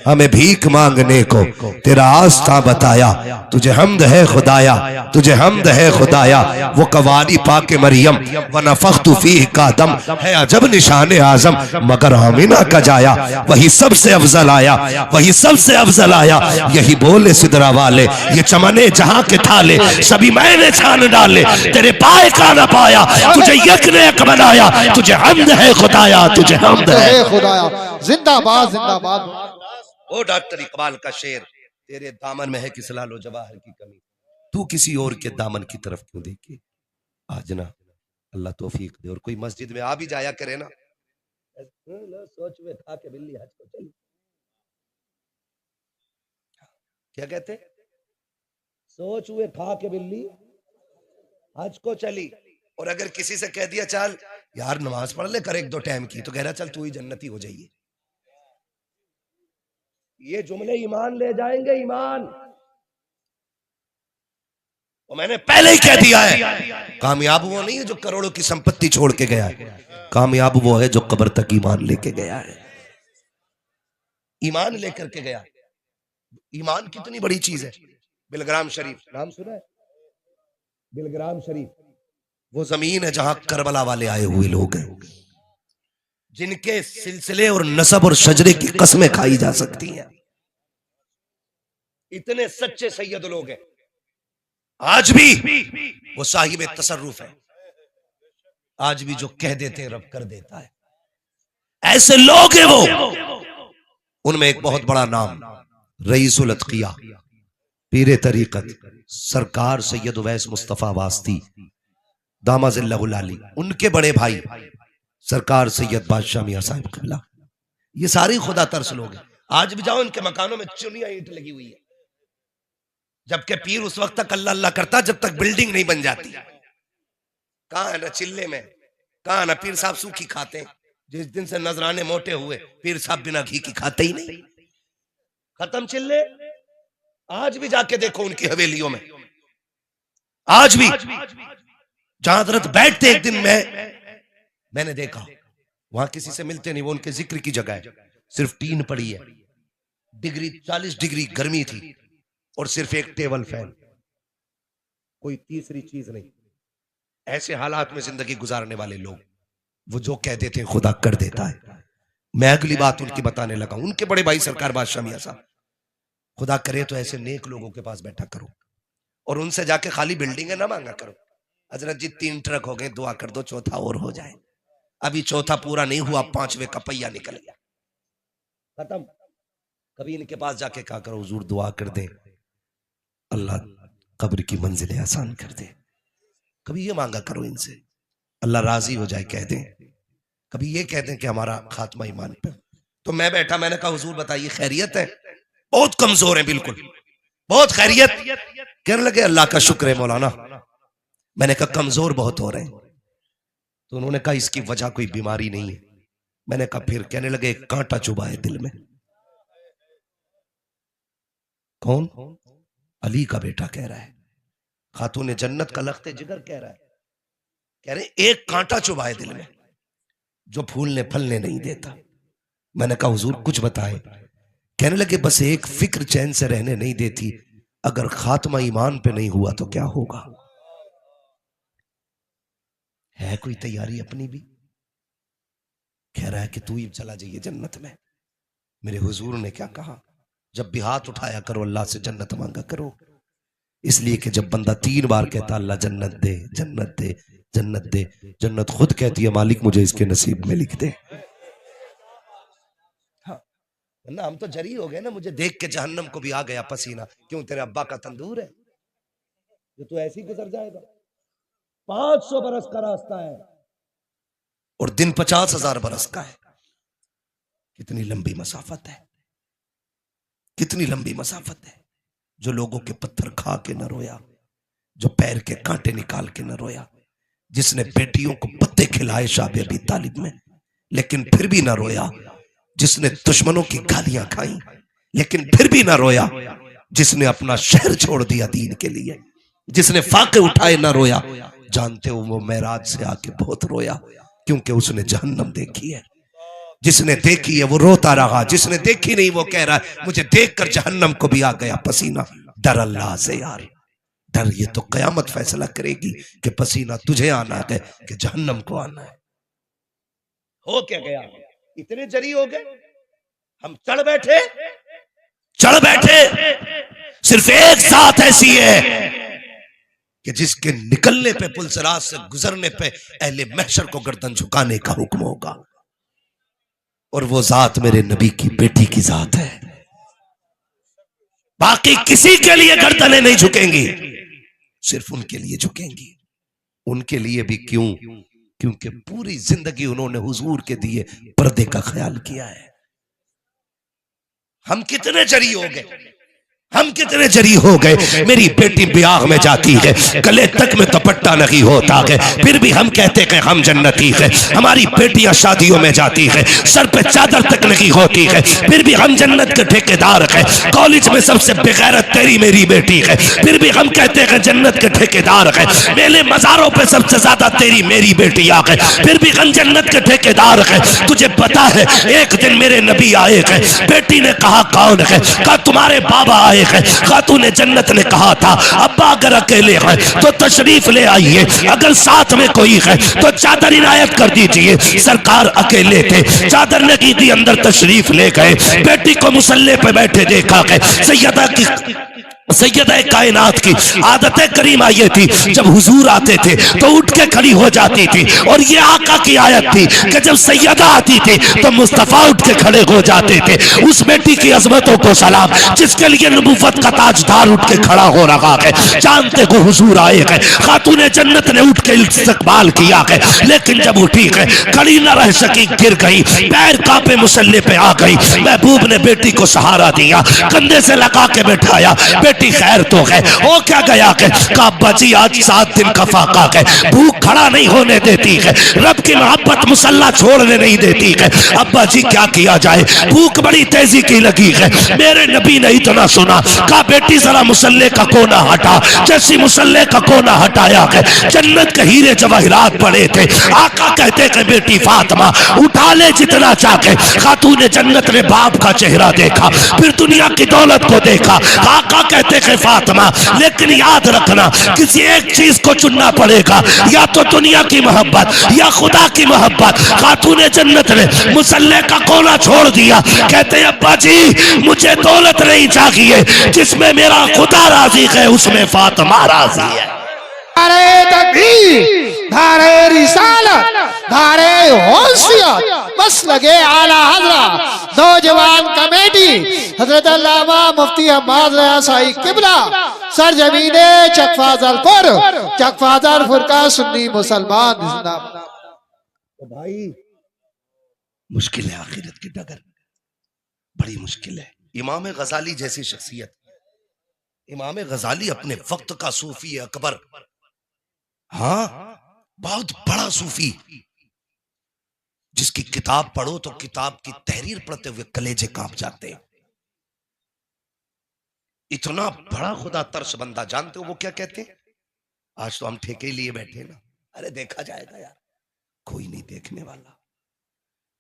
हमें भीख मांगने को तेरा आस्था बताया। तुझे हमद है खुदाया, तुझे हमद है खुदाया, वो कवारी पाके मरियम व नफख्तु फीह का दम है, अजब निशान आजम मगर आमिना का जाया, वही सबसे अफजल आया, वही सबसे अफजल आया। यही बोले सिदरा वाले, ये चमने जहां के थाले सभी मैंने छान डाले, तेरे पाए का न पाया, तुझे यक ने एक बनाया, तुझे हमद है खुदाया, तुझे हमद है खुदाया। जिंदाबाद जिंदाबाद। ओ डॉक्टर इकबाल का शेर, तेरे दामन में है किस लालो जवाहर की कमी, तू किसी और के दामन की तरफ क्यों देखे। आज ना अल्लाह तौफीक दे, और कोई मस्जिद में आ भी जाया करे ना, सोच में खा के बिल्ली हज को चली, क्या कहते, सोच हुए खा के बिल्ली हज को चली। और अगर किसी से कह दिया चल यार नमाज पढ़ ले कर 1-2 टाइम की, तो कह रहा चल तू ही जन्नती हो जाइए। ये जुमले ईमान ले जाएंगे, ईमान। और मैंने पहले ही कह दिया है, कामयाब वो नहीं है जो करोड़ों की संपत्ति छोड़ के गया है, कामयाब वो है जो कब्र तक ईमान लेके गया है, ईमान लेकर के गया। ईमान कितनी बड़ी चीज है। बिलग्राम शरीफ नाम सुना है? बिलग्राम शरीफ वो जमीन है जहां करबला वाले आए हुए लोग हैं, जिनके सिलसिले और नसब और शजरे की कस्में खाई जा सकती हैं। इतने सच्चे सैयद लोग हैं, आज भी वो साहिब तसर्रुफ है, आज भी जो कह देते हैं रब कर देता है। ऐसे लोग हैं वो। उनमें एक बहुत बड़ा नाम रईसुल अतकिया पीरे तरीकत सरकार सैयद उवैस मुस्तफा वास्ती दामाजिल्लाहुल आली, उनके बड़े भाई सरकार सैयद बादशाह मियां साहिब क़िबला, ये सारे खुदा तरस लोग हैं। आज भी जाओ इनके मकानों में चुनिया ईंट लगी हुई है, जबकि पीर उस वक्त तक अल्लाह अल्लाह करता जब तक बिल्डिंग नहीं बन जाती। कहां है ना चिल्ले में, कहां ना पीर साहब सूखी खाते हैं। जिस दिन से नजराने मोटे हुए पीर साहब बिना घी की खाते ही नहीं, खत्म चिल्ले। आज भी जाके देखो उनकी हवेलियों में, आज भी जहां हजरत बैठते, एक दिन मैंने देखा वहां किसी से मिलते नहीं, वो उनके जिक्र की जगह है, सिर्फ टीन पड़ी है, डिग्री 40 डिग्री गर्मी थी और सिर्फ एक टेबल फैन, कोई तीसरी चीज नहीं। ऐसे हालात में जिंदगी गुजारने वाले लोग, वो जो कह देते हैं खुदा कर देता है। मैं अगली बात उनकी बताने लगा, उनके बड़े भाई सरकार बादशाह मियां साहब, खुदा करे तो ऐसे नेक लोगों के पास बैठा करो और उनसे जाके खाली बिल्डिंगें ना मांगा करो। हजरत जी 3 ट्रक हो गए, दुआ कर दो 4था और हो जाए। अभी 4था पूरा नहीं हुआ, 5वें का पहिया निकल गया, खत्म। कभी इनके पास जाके कहा करो हुजूर दुआ कर दे अल्लाह कब्र की मंजिलें आसान कर दे। कभी ये मांगा करो इनसे, अल्लाह राजी हो जाए कह दें। कभी ये कह दें कि हमारा खात्मा ईमान पे। तो मैं बैठा, मैंने कहा हुजूर बताइए खैरियत है? बहुत कमजोर है, बिल्कुल बहुत खैरियत। कहने लगे अल्लाह का शुक्र है मौलाना। मैंने कहा कमजोर बहुत हो रहे हैं। तो उन्होंने कहा इसकी वजह कोई बीमारी नहीं है। मैंने कहा फिर? कहने लगे एक कांटा चुभा है दिल में। कौन? अली का बेटा कह रहा है, खातून जन्नत का लख्ते जिगर कह रहा है। कह रहे एक कांटा चुभा है दिल में जो फूलने फलने नहीं देता। मैंने कहा हुजूर कुछ बताएं। कहने लगे बस एक फिक्र चैन से रहने नहीं देती, अगर खात्मा ईमान पे नहीं हुआ तो क्या होगा। है कोई तैयारी अपनी भी? कह रहा है कि तू ही चला जाइए जन्नत में। मेरे हुजूर ने क्या कहा, जब भी हाथ उठाया करो अल्लाह से जन्नत मांगा करो। इसलिए कि जब बंदा 3 बार कहता अल्लाह जन्नत दे जन्नत दे जन्नत दे, जन्नत खुद कहती है मालिक मुझे इसके नसीब में लिख दे। ना हम तो जरी हो गए ना, मुझे देख के जहन्नम को भी आ गया पसीना। क्यों? तेरे अब्बा का तंदूर है जो तू ऐसे ही गुजर जाएगा। 500 बरस का रास्ता है और दिन 50,000 बरस का है। कितनी लंबी मसाफत है, कितनी लंबी मसाफत है। जो लोगों के पत्थर खा के न रोया, जो पैर के कांटे निकाल के न रोया, जिसने बेटियों को पत्ते खिलाए शाबे अबी तालिब में लेकिन फिर भी न रोया, जिसने दुश्मनों की गालियां खाई लेकिन फिर भी ना रोया, जिसने अपना शहर छोड़ दिया दीन के लिए, जिसने फाके उठाए ना रोया। जानते हो वो मेराज से आके बहुत रोया क्योंकि उसने जहन्नम देखी है। जिसने देखी है वो रोता रहा, जिसने देखी नहीं वो कह रहा है मुझे देखकर जहन्नम को भी आ गया पसीना। डर अल्लाह से यार, डर। ये तो कयामत फैसला करेगी कि पसीना तुझे आना है कि जहन्नम को आना है। हो क्या गया? इतने जरी हो गए, हम चढ़ बैठे। सिर्फ एक साथ ऐसी है कि जिसके निकलने पे, पुलसरात से गुजरने पे अहले महशर को गर्दन झुकाने का हुक्म होगा। और वो जात मेरे नबी की बेटी की जात है। बाकी किसी के लिए गर्दनें नहीं झुकेंगी, सिर्फ उनके लिए झुकेंगी। उनके लिए भी क्यों? क्योंकि पूरी जिंदगी उन्होंने हुजूर के दिए पर्दे का ख्याल किया है। हम कितने जरी हो गए, हम कितने जरी हो गए। मेरी बेटी ब्याह में जाती है, गले तक में दुपट्टा नहीं होता है, फिर भी हम कहते हैं हम जन्नती है। हमारी बेटियां शादियों में जाती है, सर पे चादर तक नहीं होती है, फिर भी हम जन्नत के ठेकेदार है। कॉलेज में सबसे बेगैरत तेरी मेरी बेटी है, फिर भी हम कहते हैं जन्नत के ठेकेदार है। मेले मजारों पे सबसे ज्यादा तेरी मेरी बेटियां है, फिर भी हम जन्नत के ठेकेदार है। तुझे पता है एक दिन मेरे नबी आए हैं, बेटी ने कहा कौन है? कहा तुम्हारे बाबा आए। खातून जन्नत ने कहा था अब्बा अगर अकेले हैं तो तशरीफ ले आइए, अगर साथ में कोई है तो चादर इनायत कर दीजिए। सरकार अकेले थे, चादर ने की थी, अंदर तशरीफ ले गए। बेटी को मुसल्ले पे बैठे देखा गए। सैयदा कायनात की आदत करीमा ये थी, जब हुजूर आते थे तो उठ के खड़ी हो जाती थी। और ये आका की आयत थी कि जब सैयदा आती थी तो मुस्तफा उठ के खड़े हो जाते थे। उस बेटी की अजमतों को सलाम जिसके लिए नबूवत का ताजदार उठ के खड़ा हो रहा है। जानते हो हुजूर आए हैं, खातून जन्नत ने उठ के इस्तकबाल किया है, लेकिन जब उठी है खड़ी न रह सकी, गिर गई, पैर कांपे, मुसल्ले पे आ गई। महबूब ने बेटी को सहारा दिया, कंधे से लगा के बैठाया। बेटी खैर तो है, हो क्या गया है? अब्बा जी आज 7 दिन का फाका है, भूख खड़ा नहीं होने देती है, रब की मोहब्बत मुसल्ला छोड़ने नहीं देती है। अब्बा जी क्या किया जाए? भूख बड़ी तेजी की लगी है। मेरे नबी ने इतना सुना, कहा बेटी जरा मुसल्ले का कोना हटा। जैसी मुसल्ले का कोना हटाया है, जन्नत के हीरे जवाहिरात पड़े थे। आका कहते हैं बेटी फातिमा उठा ले जितना चाहे। खातून जन्नत ने बाप का चेहरा देखा, फिर दुनिया की दौलत को देखा। आका कहते हैं फातिमा लेकिन याद रखना किसी एक चीज को चुनना पड़ेगा, या तो दुनिया की मोहब्बत या खुदा की मोहब्बत। खातून जन्नत ने मुसल्ले का कोना छोड़ दिया। कहते हैं अब्बा जी मुझे दौलत नहीं चाहिए, जिसमें मेरा खुदा राजी है उसमें फातिमा राजी है। धारे तकबीर, धारे रिसालत, धारे होशियत, बस लगे आला हजरा नौजवान कमेटी हजरत अल्लामा मुफ्ती अहमद रज़ा साई किबला सरजमीने चकफाजलपुर, चकफाजलपुर का सुन्नी मुसलमान जिंदाबाद। तो भाई मुश्किल है आखिरत की डगर, बड़ी मुश्किल है। इमाम गजाली जैसी शख्सियत, इमाम गजाली अपने वक्त का सूफी अकबर, हाँ, बहुत बड़ा सूफी, जिसकी किताब पढ़ो तो किताब की तहरीर पढ़ते हुए कलेजे कांप जाते हैं। इतना बड़ा खुदा तर्श बंदा। जानते हो वो क्या कहते हैं? आज तो हम ठेके लिए बैठे ना, अरे देखा जाएगा यार, कोई नहीं देखने वाला।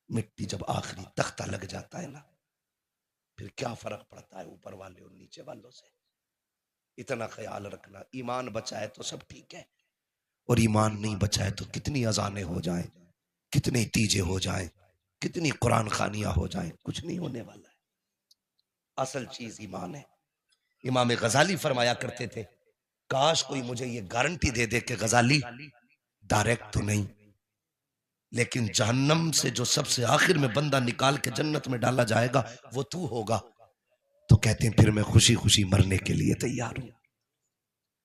मिट्टी जब आखिरी तख्ता लग जाता है ना, फिर क्या फर्क पड़ता है ऊपर वाले और नीचे वालों से। इतना ख्याल रखना, ईमान बचाए तो सब ठीक है, और ईमान नहीं बचाए तो कितनी अजानें हो जाएं, कितने तीजे हो जाएं, कितनी कुरान खानियां हो जाएं, कुछ नहीं होने वाला है। असल चीज ईमान है। इमाम गजाली फरमाया करते थे, काश कोई मुझे ये गारंटी दे दे कि गजाली डायरेक्ट तो नहीं, लेकिन जहन्नम से जो सबसे आखिर में बंदा निकाल के जन्नत में डाला जाएगा वो तू होगा, तो कहते हैं फिर मैं खुशी खुशी मरने के लिए तैयार हूं।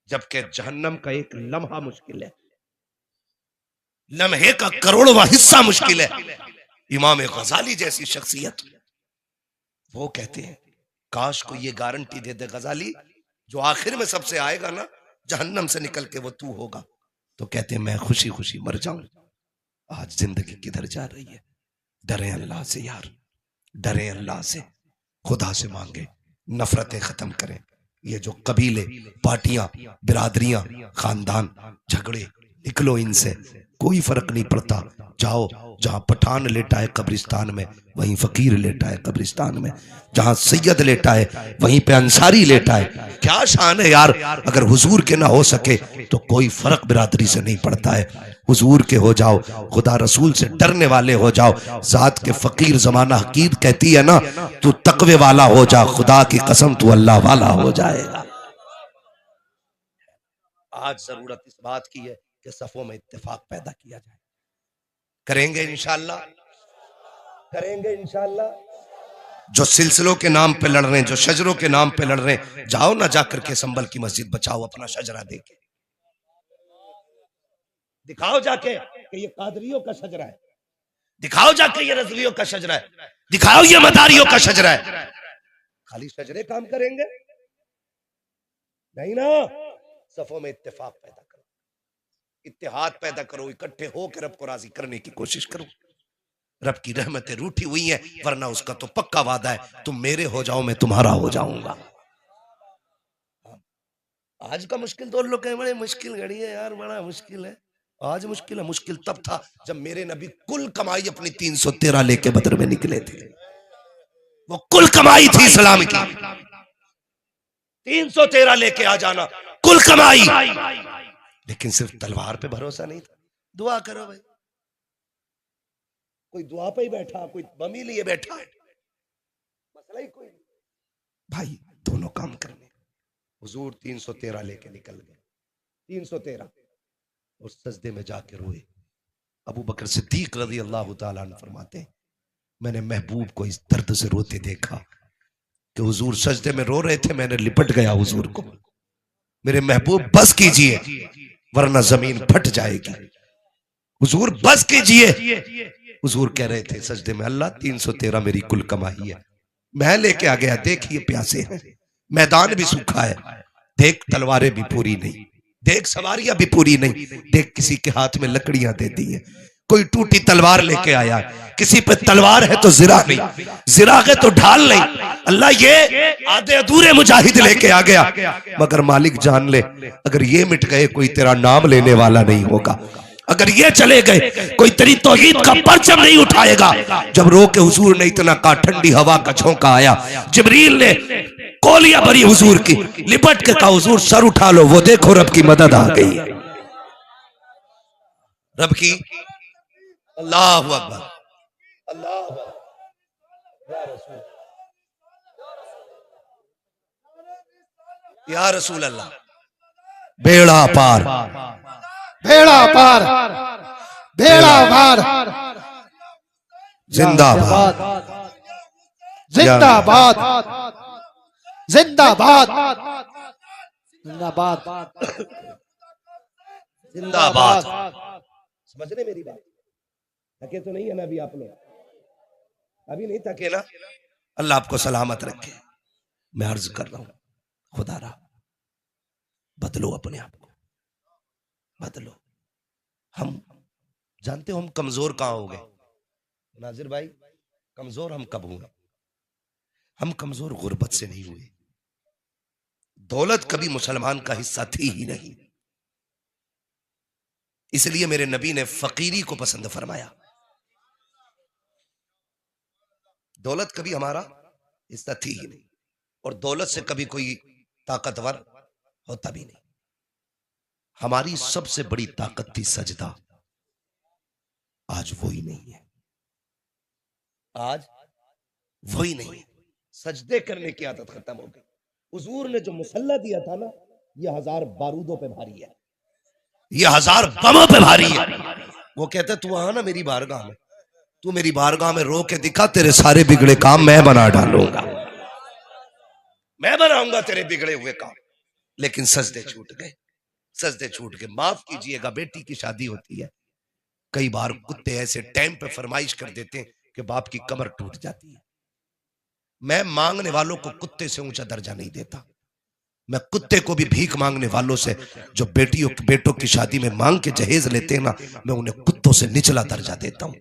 जबकि जहन्नम का एक लम्हा मुश्किल है, लम्हे का करोड़वां हिस्सा मुश्किल है। इमाम गजाली जैसी शख्सियत, वो कहते हैं काश को ये गारंटी दे दे गजाली, जो आखिर में सबसे आएगा ना जहन्नम से निकल के वो तू होगा, तो कहते हैं मैं खुशी खुशी मर जाऊं। आज जिंदगी किधर जा रही है? डरे अल्लाह से यार, डरे अल्लाह से, खुदा से मांगे, नफरतें खत्म करें। ये जो कबीले, पार्टियां, बिरादरियां, खानदान, झगड़े, निकलो इनसे, कोई फर्क नहीं पड़ता। जाओ जहां पठान लेटा है कब्रिस्तान में, वहीं फकीर लेटा है कब्रिस्तान में। जहां सैयद लेटा है वहीं पे अंसारी लेटा है। क्या शान है यार, अगर हुजूर के ना हो सके तो कोई फर्क बिरादरी से नहीं पड़ता है। हुजूर के हो जाओ, खुदा रसूल से डरने वाले हो जाओ। जात के फकीर जमाना हकीर कहती है ना, तू तकवे वाला हो जा, खुदा की कसम तू अल्लाह वाला हो जाएगा। आज जरूरत इस बात की है कि सफों में इत्तेफाक पैदा किया जाए। करेंगे इंशाअल्लाह, करेंगे इंशाअल्लाह। जो सिलसिलों के नाम पे लड़ रहे हैं, जो शजरों के नाम पे लड़ रहे हैं, जाओ ना जाकर के संभल की मस्जिद बचाओ अपना शजरा देके, दिखाओ जाके कि ये कादरियों का शजरा है, दिखाओ जाके ये रज़वियों का शजरा है, दिखाओ ये मदारियों का शजरा है। खाली शजरे काम करेंगे नहीं ना, सफों में इत्तेफाक पैदा करो, इत्तेहाद पैदा करो, इकट्ठे होकर रब को राजी करने की कोशिश करो। रब की रहमतें रूठी हुई हैं, वरना उसका तो पक्का वादा है, तुम मेरे हो जाओ मैं तुम्हारा हो जाऊंगा। आज का मुश्किल तो लोग कहें बड़े मुश्किल घड़ी है यार, बड़ा मुश्किल है। आज मुश्किल है, मुश्किल तब था जब मेरे नबी कुल कमाई अपनी 313 लेके बदर में निकले थे। वो कुल कमाई थी इस्लाम की, 313 लेके आ जाना, कुल कमाई। लेकिन सिर्फ तलवार पे भरोसा नहीं था। दुआ करो भाई, कोई दुआ पे ही बैठा, कोई बमी लिए बैठा है, मसला ही कोई नहीं भाई, दोनों काम करने। हुजूर 313 लेके निकल गए, 313, और सजदे में जाके रोए। अबू बकर सिद्दीक रज़ी अल्लाह ताला अन्हु फरमाते, मैंने महबूब को इस दर्द से रोते देखा कि हुजूर सजदे में रो रहे थे, मैंने लिपट गया हुजूर को, मेरे महबूब बस कीजिए वरना जमीन फट जाएगी, हुजूर बस कीजिए। हुजूर कह रहे थे सजदे में, अल्लाह 313 मेरी कुल कमाई है, मैं लेके आ गया, देखिए प्यासे हैं, मैदान भी सूखा है, देख तलवारें भी पूरी नहीं, देख सवारियां भी पूरी नहीं, देख किसी के हाथ में लकड़ियां दे दी है, कोई टूटी तलवार लेके आया, किसी पे तलवार है तो जिरा नहीं, जिरा है तो ढाल नहीं। अल्लाह ये आधे अधूरे मुजाहिद लेके आ गया, मगर मालिक जान ले, अगर ये मिट गए कोई तेरा नाम लेने वाला नहीं होगा, अगर ये चले गए कोई तेरी तौहीद का परचम नहीं उठाएगा। जब रो के हुजूर ने इतना कहा, ठंडी हवा का झोंका आया, जिब्रील ने कोलियां भरी हुजूर की, लिपट के कहा हुजूर सर उठा लो, वो देखो रब की मदद आ गई है, रब की। अल्लाहु अकबर, अल्लाहु अकबर, या रसूल अल्लाह। बेड़ा पार, भेड़ा पार, भेड़ा पार, जिंदाबाद, जिंदाबाद, जिंदाबाद, जिंदाबाद, जिंदाबाद। समझ रहे मेरी बात? थके तो नहीं है ना अभी आप लोग? अभी नहीं थके ना? अल्लाह आपको सलामत रखे। मैं अर्ज कर रहा हूं, खुदा रा बदलो, अपने आप को बदलो। हम जानते हो हम कमजोर कहां हो गए नाजिर भाई? कमजोर हम कब हुए? हम कमजोर गुर्बत से नहीं हुए। दौलत कभी मुसलमान का हिस्सा थी ही नहीं, इसलिए मेरे नबी ने फकीरी को पसंद फरमाया। दौलत कभी हमारा हिस्सा थी ही नहीं, और दौलत से कभी कोई ताकतवर होता भी नहीं। हमारी सबसे बड़ी ताकत थी सजदा, आज वो ही नहीं है। आज वही नहीं है। सजदे करने की आदत खत्म हो गई। हुजूर ने जो मुसल्ला दिया था ना, ये 1000 बारूदों पे भारी है, ये 1000 बमों पे भारी है। वो कहते तू आ ना मेरी बारगाह में, तू मेरी बारगाह में रो के दिखा, तेरे सारे बिगड़े काम मैं बना डालूंगा, मैं बनाऊंगा तेरे बिगड़े हुए काम। लेकिन सजदे छूट गए, सजदे छूट गए। माफ कीजिएगा, बेटी की शादी होती है, कई बार कुत्ते ऐसे टाइम पे फरमाइश कर देते हैं कि बाप की कमर टूट जाती है। मैं मांगने वालों को कुत्ते से ऊंचा दर्जा नहीं देता। मैं कुत्ते को भी भीख मांगने वालों से, जो बेटों की शादी में मांग के जहेज लेते हैं ना, मैं उन्हें कुत्तों से निचला दर्जा देता हूं।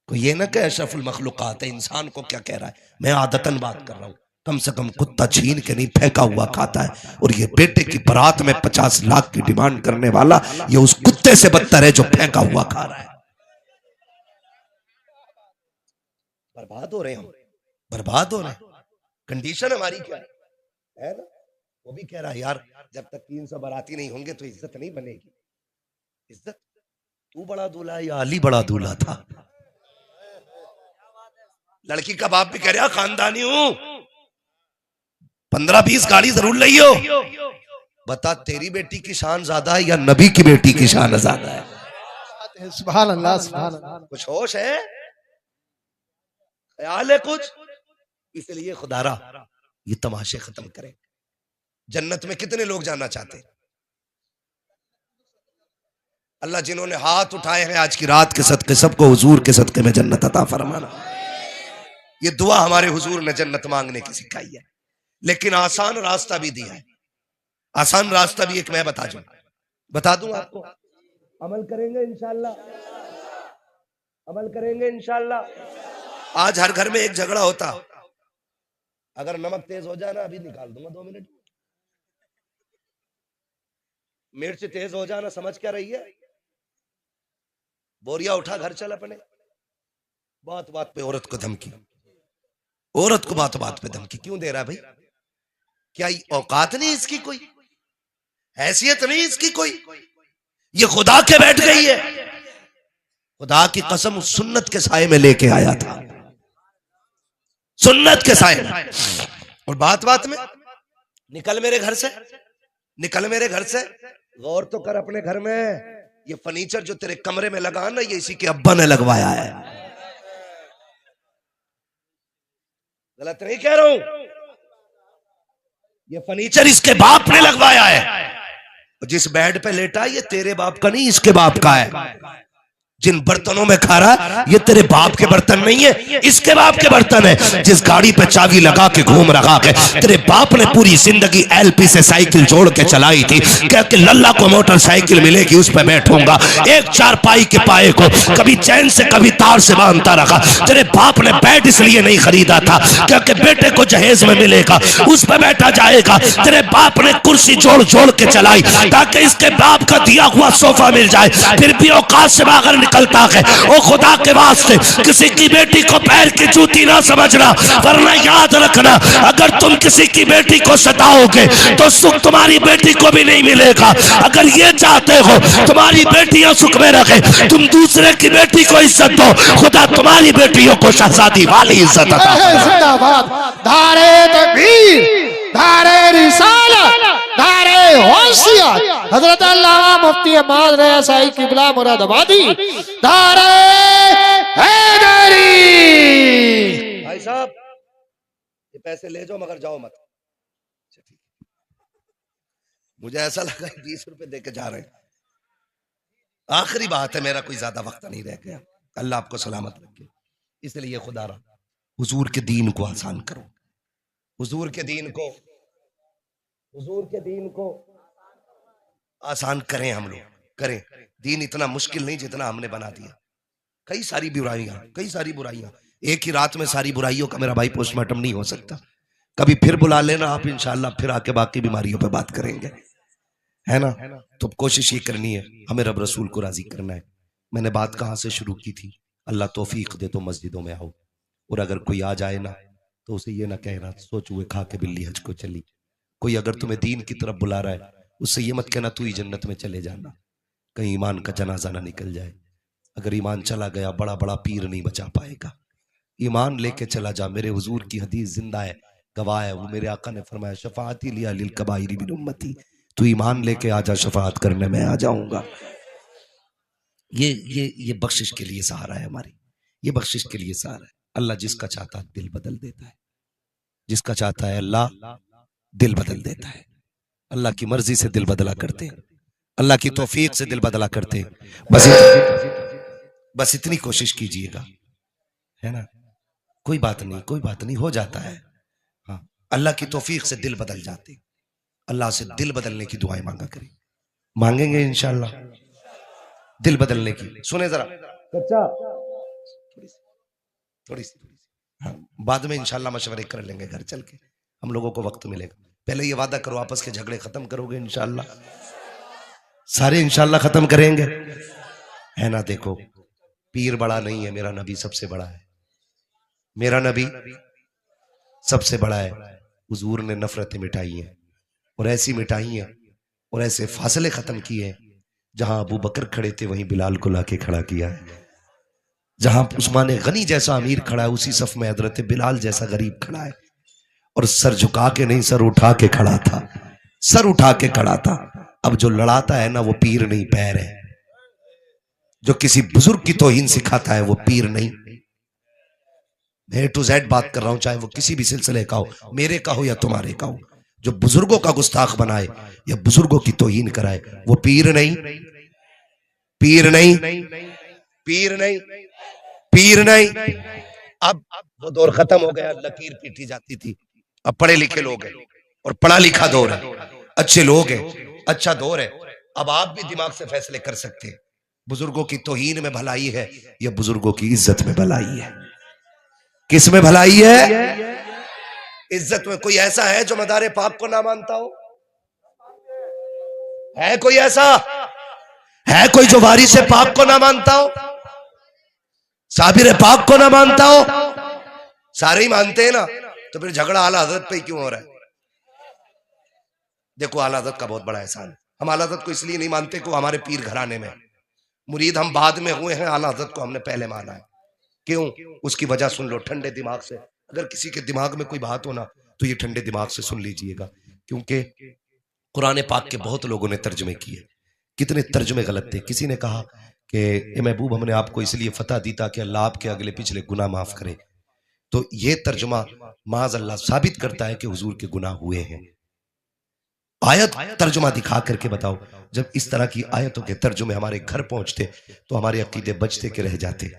कोई ये ना कहे अशरफुल मखलूकात है, इंसान को क्या कह रहा है। मैं आदतन बात कर रहा हूं, कम से कम कुत्ता छीन के नहीं फेंका हुआ खाता है। और ये बेटे की बारात में 50 लाख की डिमांड करने वाला, ये उस कुत्ते से बदतर है जो फेंका हुआ खा रहा है। बर्बाद हो रहे हैं हम, बर्बाद हो रहे हैं। कंडीशन हमारी क्या है ना? वो भी कह रहा है यार, जब तक 300 बाराती नहीं होंगे तो इज्जत नहीं बनेगी। इज्जत तू बड़ा दूल्हा या अली बड़ा दूल्हा था? लड़की का बाप भी कह रहा खानदानी हूं, 15-20 गाड़ी जरूर लियो। बता तेरी बेटी की शान ज्यादा है या नबी की बेटी की शान ज्यादा है? सुभान अल्लाह, सुभान अल्लाह। कुछ होश है, ख्याल है कुछ? इसलिए खुदारा ये तमाशे खत्म करें। जन्नत में कितने लोग जाना चाहते हैं? अल्लाह जिन्होंने हाथ उठाए हैं आज की रात के सदके, सबको हुजूर के सदके में जन्नत अता फरमाना। ये दुआ हमारे हुजूर ने जन्नत मांगने की सिखाई है। लेकिन आसान रास्ता भी दिया है। आसान रास्ता भी एक मैं बता दूं आपको। अमल करेंगे इंशाल्लाह, अमल करेंगे इंशाल्लाह। आज हर घर में एक झगड़ा होता, अगर नमक तेज हो जाना, अभी निकाल दूंगा 2 मिनट। मिर्च तेज हो जाना, समझ क्या रही है? बोरिया उठा, घर चल अपने। बात बात पे औरत को धमकी, औरत को बात बात पे धमकी क्यों दे रहा है भाई? क्या औकात नहीं इसकी, कोई हैसियत नहीं इसकी कोई? ये खुदा के बैठ गई है। खुदा की कसम उस सुन्नत के साए में लेके आया था, सुन्नत के साए में। और बात बात में निकल मेरे घर से, निकल मेरे घर से। गौर तो कर अपने घर में, ये फर्नीचर जो तेरे कमरे में लगा ना, ये इसी के अब्बा ने लगवाया है। गलत नहीं कह रहा हूं, ये फर्नीचर इसके बाप ने लगवाया है। जिस बेड पे लेटा है, ये तेरे बाप का नहीं, इसके बाप का है। जिन बर्तनों में खा रहा है, ये तेरे बाप के बर्तन नहीं है, इसके बाप के बर्तन है। जिस गाड़ी पे चाबी लगा के घूम रखा है, तेरे बाप ने पूरी जिंदगी एलपी से साइकिल जोड़ के चलाई थी, क्या कि लल्ला को मोटरसाइकिल मिलेगी उस पे बैठूंगा। एक चारपाई के पाए को कभी चैन से कभी तार से बांधता रखा। तेरे बाप ने बेड इसलिए नहीं खरीदा था क्योंकि बेटे को जहेज में मिलेगा, उस पे बैठा जाएगा। तेरे बाप ने कुर्सी जोड़ जोड़ के चलाई ताकि इसके बाप का दिया हुआ सोफा मिल जाए, फिर भी औकात से बाहर निकलता है। ओ खुदा के वास्ते किसी की बेटी को पैर की जूती ना समझना, वरना याद रखना, अगर तुम किसी की बेटी को सताओगे तो सुख तुम्हारी बेटी को भी नहीं मिलेगा। अगर ये चाहते हो तुम्हारी बेटियां सुख में रखे, तुम दूसरे की बेटी को इज्जत दो, खुदा तुम्हारी बेटियों को शहजादी वाली इज्जत अता फरमाए। धारे तकबीर, धारे रिसालत, धारे होशियत, हजरत अल्लामा मुफ्ती अहमद रज़ा साईं किबला मुरादाबादी, धारे हैदरी। भाई साहब ये पैसे ले जाओ मगर जाओ मत। मुझे ऐसा लगा 20 रुपए देके जा रहे हैं। आखिरी बात है, मेरा कोई ज्यादा वक्त नहीं रह गया। अल्लाह आपको सलामत रखे। इसलिए खुदा रहा हुजूर के दीन को आसान करो, हुजूर के दीन को, हुजूर के दीन को आसान करें, हम लोग करें। दीन इतना मुश्किल नहीं जितना हमने बना दिया। कई सारी बुराइयां, कई सारी बुराइयां, एक ही रात में सारी बुराइयों का मेरा भाई पोस्टमार्टम नहीं हो सकता। कभी फिर बुला लेना आप, इंशाल्लाह फिर आके बाकी बीमारियों पे बात करेंगे, है ना। तो कोशिश ये करनी है, हमें रब रसूल को राजी करना है। मैंने बात कहाँ से शुरू की थी? अल्लाह तौफीक दे तो मस्जिदों में आओ, और अगर कोई आ जाए ना तो उसे ये ना कहना सोच हुए खा के बिल्ली हज को चली। कोई अगर तुम्हें दीन की तरफ बुला रहा है उससे ये मत कहना तू ही जन्नत में चले जाना, कहीं ईमान का जनाजा ना निकल जाए। अगर ईमान चला गया बड़ा बड़ा पीर नहीं बचा पाएगा। ईमान लेके चला जा, मेरे हुजूर की हदीस जिंदा है, गवाह है, वो मेरे आका ने फरमाया शफाअती लिया लिल कबाइरी मिन उम्मती, तू ईमान लेके आ जा, शफाअत करने में आ जाऊंगा। ये बख्शिश के लिए सहारा है हमारी, ये बख्शिश के लिए सहारा है। अल्लाह जिसका चाहता है दिल बदल देता है, जिसका चाहता है अल्लाह दिल बदल देता है। अल्लाह की मर्जी से दिल बदला करते हैं, अल्लाह की तौफीक से दिल बदला करते हैं। बस इतनी कोशिश कीजिएगा, है ना। कोई बात नहीं, कोई बात नहीं, हो जाता है। हाँ, अल्लाह की तौफीक से दिल बदल जाते। अल्लाह से दिल बदलने की दुआएं मांगा करें, मांगेंगे इंशाल्लाह दिल बदलने की। सुने जरा कच्चा, थोड़ी सी हाँ, बाद में इंशाल्लाह मशवरे कर लेंगे घर चल के, हम लोगों को वक्त मिलेगा। पहले ये वादा करो आपस के झगड़े खत्म करोगे इंशाल्लाह, सारे इंशाल्लाह खत्म करेंगे, है ना। देखो पीर बड़ा नहीं है, मेरा नबी सबसे बड़ा है, मेरा नबी सबसे बड़ा है। हुजूर ने नफरतें मिटाई हैं, और ऐसी मिटाई हैं और ऐसे फासले खत्म किए हैं, जहां अबू बकर खड़े थे वहीं बिलाल को लाके खड़ा किया है। जहां उस्मान गनी जैसा अमीर खड़ा है उसी सफ में हजरत बिलाल जैसा गरीब खड़ा है, और सर झुका के नहीं सर उठा के खड़ा था, सर उठा के खड़ा था। अब जो लड़ाता है ना वो पीर नहीं पैर है, जो किसी बुजुर्ग की तौहीन सिखाता है वो पीर नहीं। मैं A to Z बात कर रहा हूं, चाहे वो किसी भी सिलसिले का हो, मेरे का हो या तुम्हारे का हो। जो बुजुर्गों का गुस्ताख बनाए या बुजुर्गों की तौहीन कराए वो पीर नहीं, पीर नहीं, पीर नहीं, पीर नहीं। अब वो दौर खत्म हो गया, लकीर पीटी जाती थी। अब पढ़े लिखे लोग हैं और पढ़ा लिखा दौर है, अच्छे लोग हैं, अच्छा दौर है। अब आप भी दिमाग से फैसले कर सकते हैं, बुजुर्गों की तौहीन में भलाई है या बुजुर्गों की इज्जत में भलाई है। किस में भलाई है? इज्जत में। कोई ऐसा है जो मदारे पाक को ना मानता हो? है कोई ऐसा? है कोई जो वारिस पाक को ना मानता हो, साबिर पाक को ना मानता हो? सारे ही मानते हैं ना, तो फिर झगड़ा आला हजरत पे क्यों हो रहा है? देखो आला हजरत का बहुत बड़ा एहसान है। हम आला हजरत को इसलिए नहीं मानते कि हमारे पीर घराने में, मुरीद हम बाद में हुए हैं, आला हजरत को हमने पहले माना है। क्यों? उसकी वजह सुन लो ठंडे दिमाग से। अगर किसी के दिमाग में कोई बात हो ना तो ये ठंडे दिमाग से सुन लीजिएगा, क्योंकि कुरान पाक के बहुत लोगों ने तर्जमे किए, कितने तर्जमे गलत थे। किसी ने कहा कि ए महबूब हमने आपको इसलिए फतह दी ताकि अल्लाह आपके अगले पिछले गुनाह माफ करे। तो ये तर्जुमा माज अल्लाह साबित करता है कि हुजूर के गुनाह हुए हैं। आयत तर्जुमा दिखा करके बताओ। जब इस तरह की आयतों के तर्जुमे हमारे घर पहुंचते तो हमारे अकीदे बचते के रह जाते?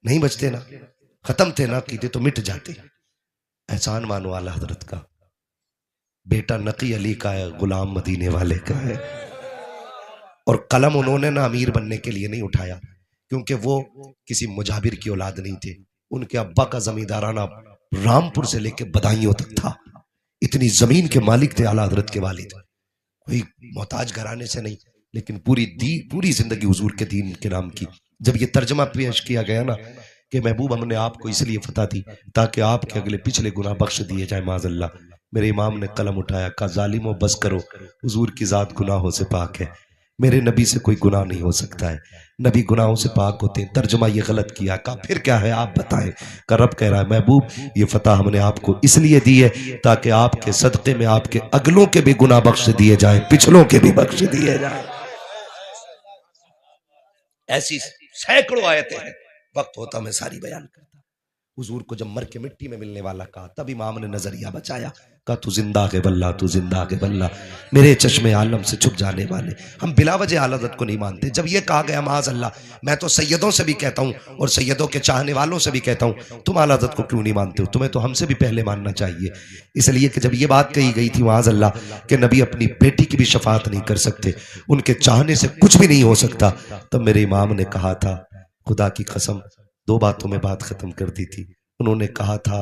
नहीं बचते ना, खत्म थे ना अकीदे तो मिट जाते। एहसान मानो आला हजरत का, बेटा नकी अली का है, गुलाम मदीने वाले का है। और कलम उन्होंने ना अमीर बनने के लिए नहीं उठाया, क्योंकि वो किसी मुजाबिर की औलाद नहीं थे। उनके अब्बा का जमींदाराना रामपुर से लेके बदायूं तक था, इतनी जमीन के मालिक थे आला हजरत के वालिद। कोई मोहताज घराने से नहीं, लेकिन पूरी जिंदगी हुजूर के दीन के नाम की। जब ये तर्जमा पेश किया गया ना कि महबूब हमने आपको इसलिए फतह दी ताकि आपके अगले पिछले गुनाह बख्श दिए जाए, माज़अल्लाह, मेरे इमाम ने कलम उठाया, कहा जालिमो बस करो, हुजूर की जात गुनाहों से पाक है, मेरे नबी से कोई गुनाह नहीं हो सकता है, नबी गुनाहों से पाक होते हैं। तर्जुमा ये गलत किया। कहा फिर क्या है आप बताएं? का रब कह रहा है महबूब ये फतह हमने आपको इसलिए दी है ताकि आपके सदक़े में आपके अगलों के भी गुनाह बख्श दिए जाए, पिछलों के भी बख्श दिए जाए। ऐसी सैकड़ों आयतें हैं, वक्त होता मैं सारी बयान करता। हुजूर को जब मर के मिट्टी में मिलने वाला कहा, तब इमाम ने नजरिया बचाया, कहा तू जिंदा के बल्ला, तू जिंदा के बल्ला, मेरे चश्मे आलम से छुप जाने वाले। हम बिला वजह आला हज़रत को नहीं मानते। जब ये कहा गया माज़ अल्लाह, मैं तो सैयदों से भी कहता हूँ और सैयदों के चाहने वालों से भी कहता हूँ, तुम आला हज़रत को क्यों नहीं मानते हो? तुम्हें तो हमसे भी पहले मानना चाहिए। इसलिए कि जब ये बात कही गई थी माज़ अल्लाह कि नबी अपनी बेटी की भी शफात नहीं कर सकते, उनके चाहने से कुछ भी नहीं हो सकता, तब मेरे इमाम ने कहा था, खुदा की कसम, दो बातों में बात खत्म कर दी थी। उन्होंने कहा था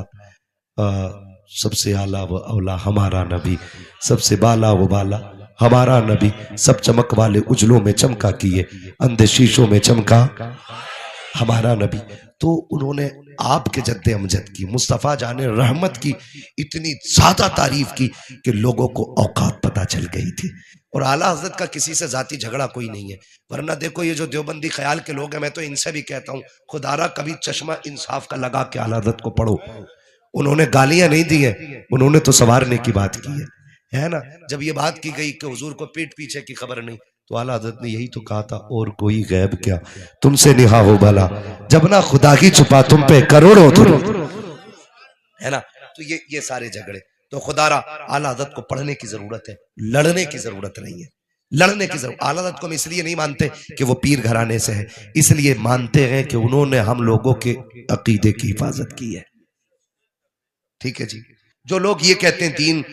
सबसे आला व औला हमारा नबी, सबसे बाला व बाला हमारा नबी, सब चमक वाले उजलों में चमका किए, अंधे शीशों में चमका हमारा नबी। तो उन्होंने आपके जद्दे अमजद की, मुस्तफ़ा जाने रहमत की इतनी ज्यादा तारीफ की कि लोगों को औकात पता चल गई थी। और आला हजरत का किसी से जाती झगड़ा कोई नहीं है। वरना देखो ये जो देवबंदी ख्याल के लोग हैं, मैं तो इनसे भी कहता हूँ, खुदारा कभी चश्मा इंसाफ का लगा के आला हजरत को पढ़ो। उन्होंने गालियां नहीं दी है, उन्होंने तो संवारने की बात की है ना। जब ये बात की गई कि हुजूर को पीठ पीछे की खबर नहीं, तो आला हजरत ने यही तो कहा था, और कोई गैब क्या तुमसे निहा हो भला, जब ना खुदा की छुपा तुम पे करोड़ों है ना। तो ये सारे झगड़े तो खुदारा आला हजरत को पढ़ने की जरूरत है, लड़ने की जरूरत नहीं है। लड़ने की जरूरत, आला हजरत को हम इसलिए नहीं मानते कि वो पीर घराने से है, इसलिए मानते हैं कि उन्होंने हम लोगों के अकीदे की हिफाजत की है। ठीक है जी। जो लोग ये कहते हैं दीन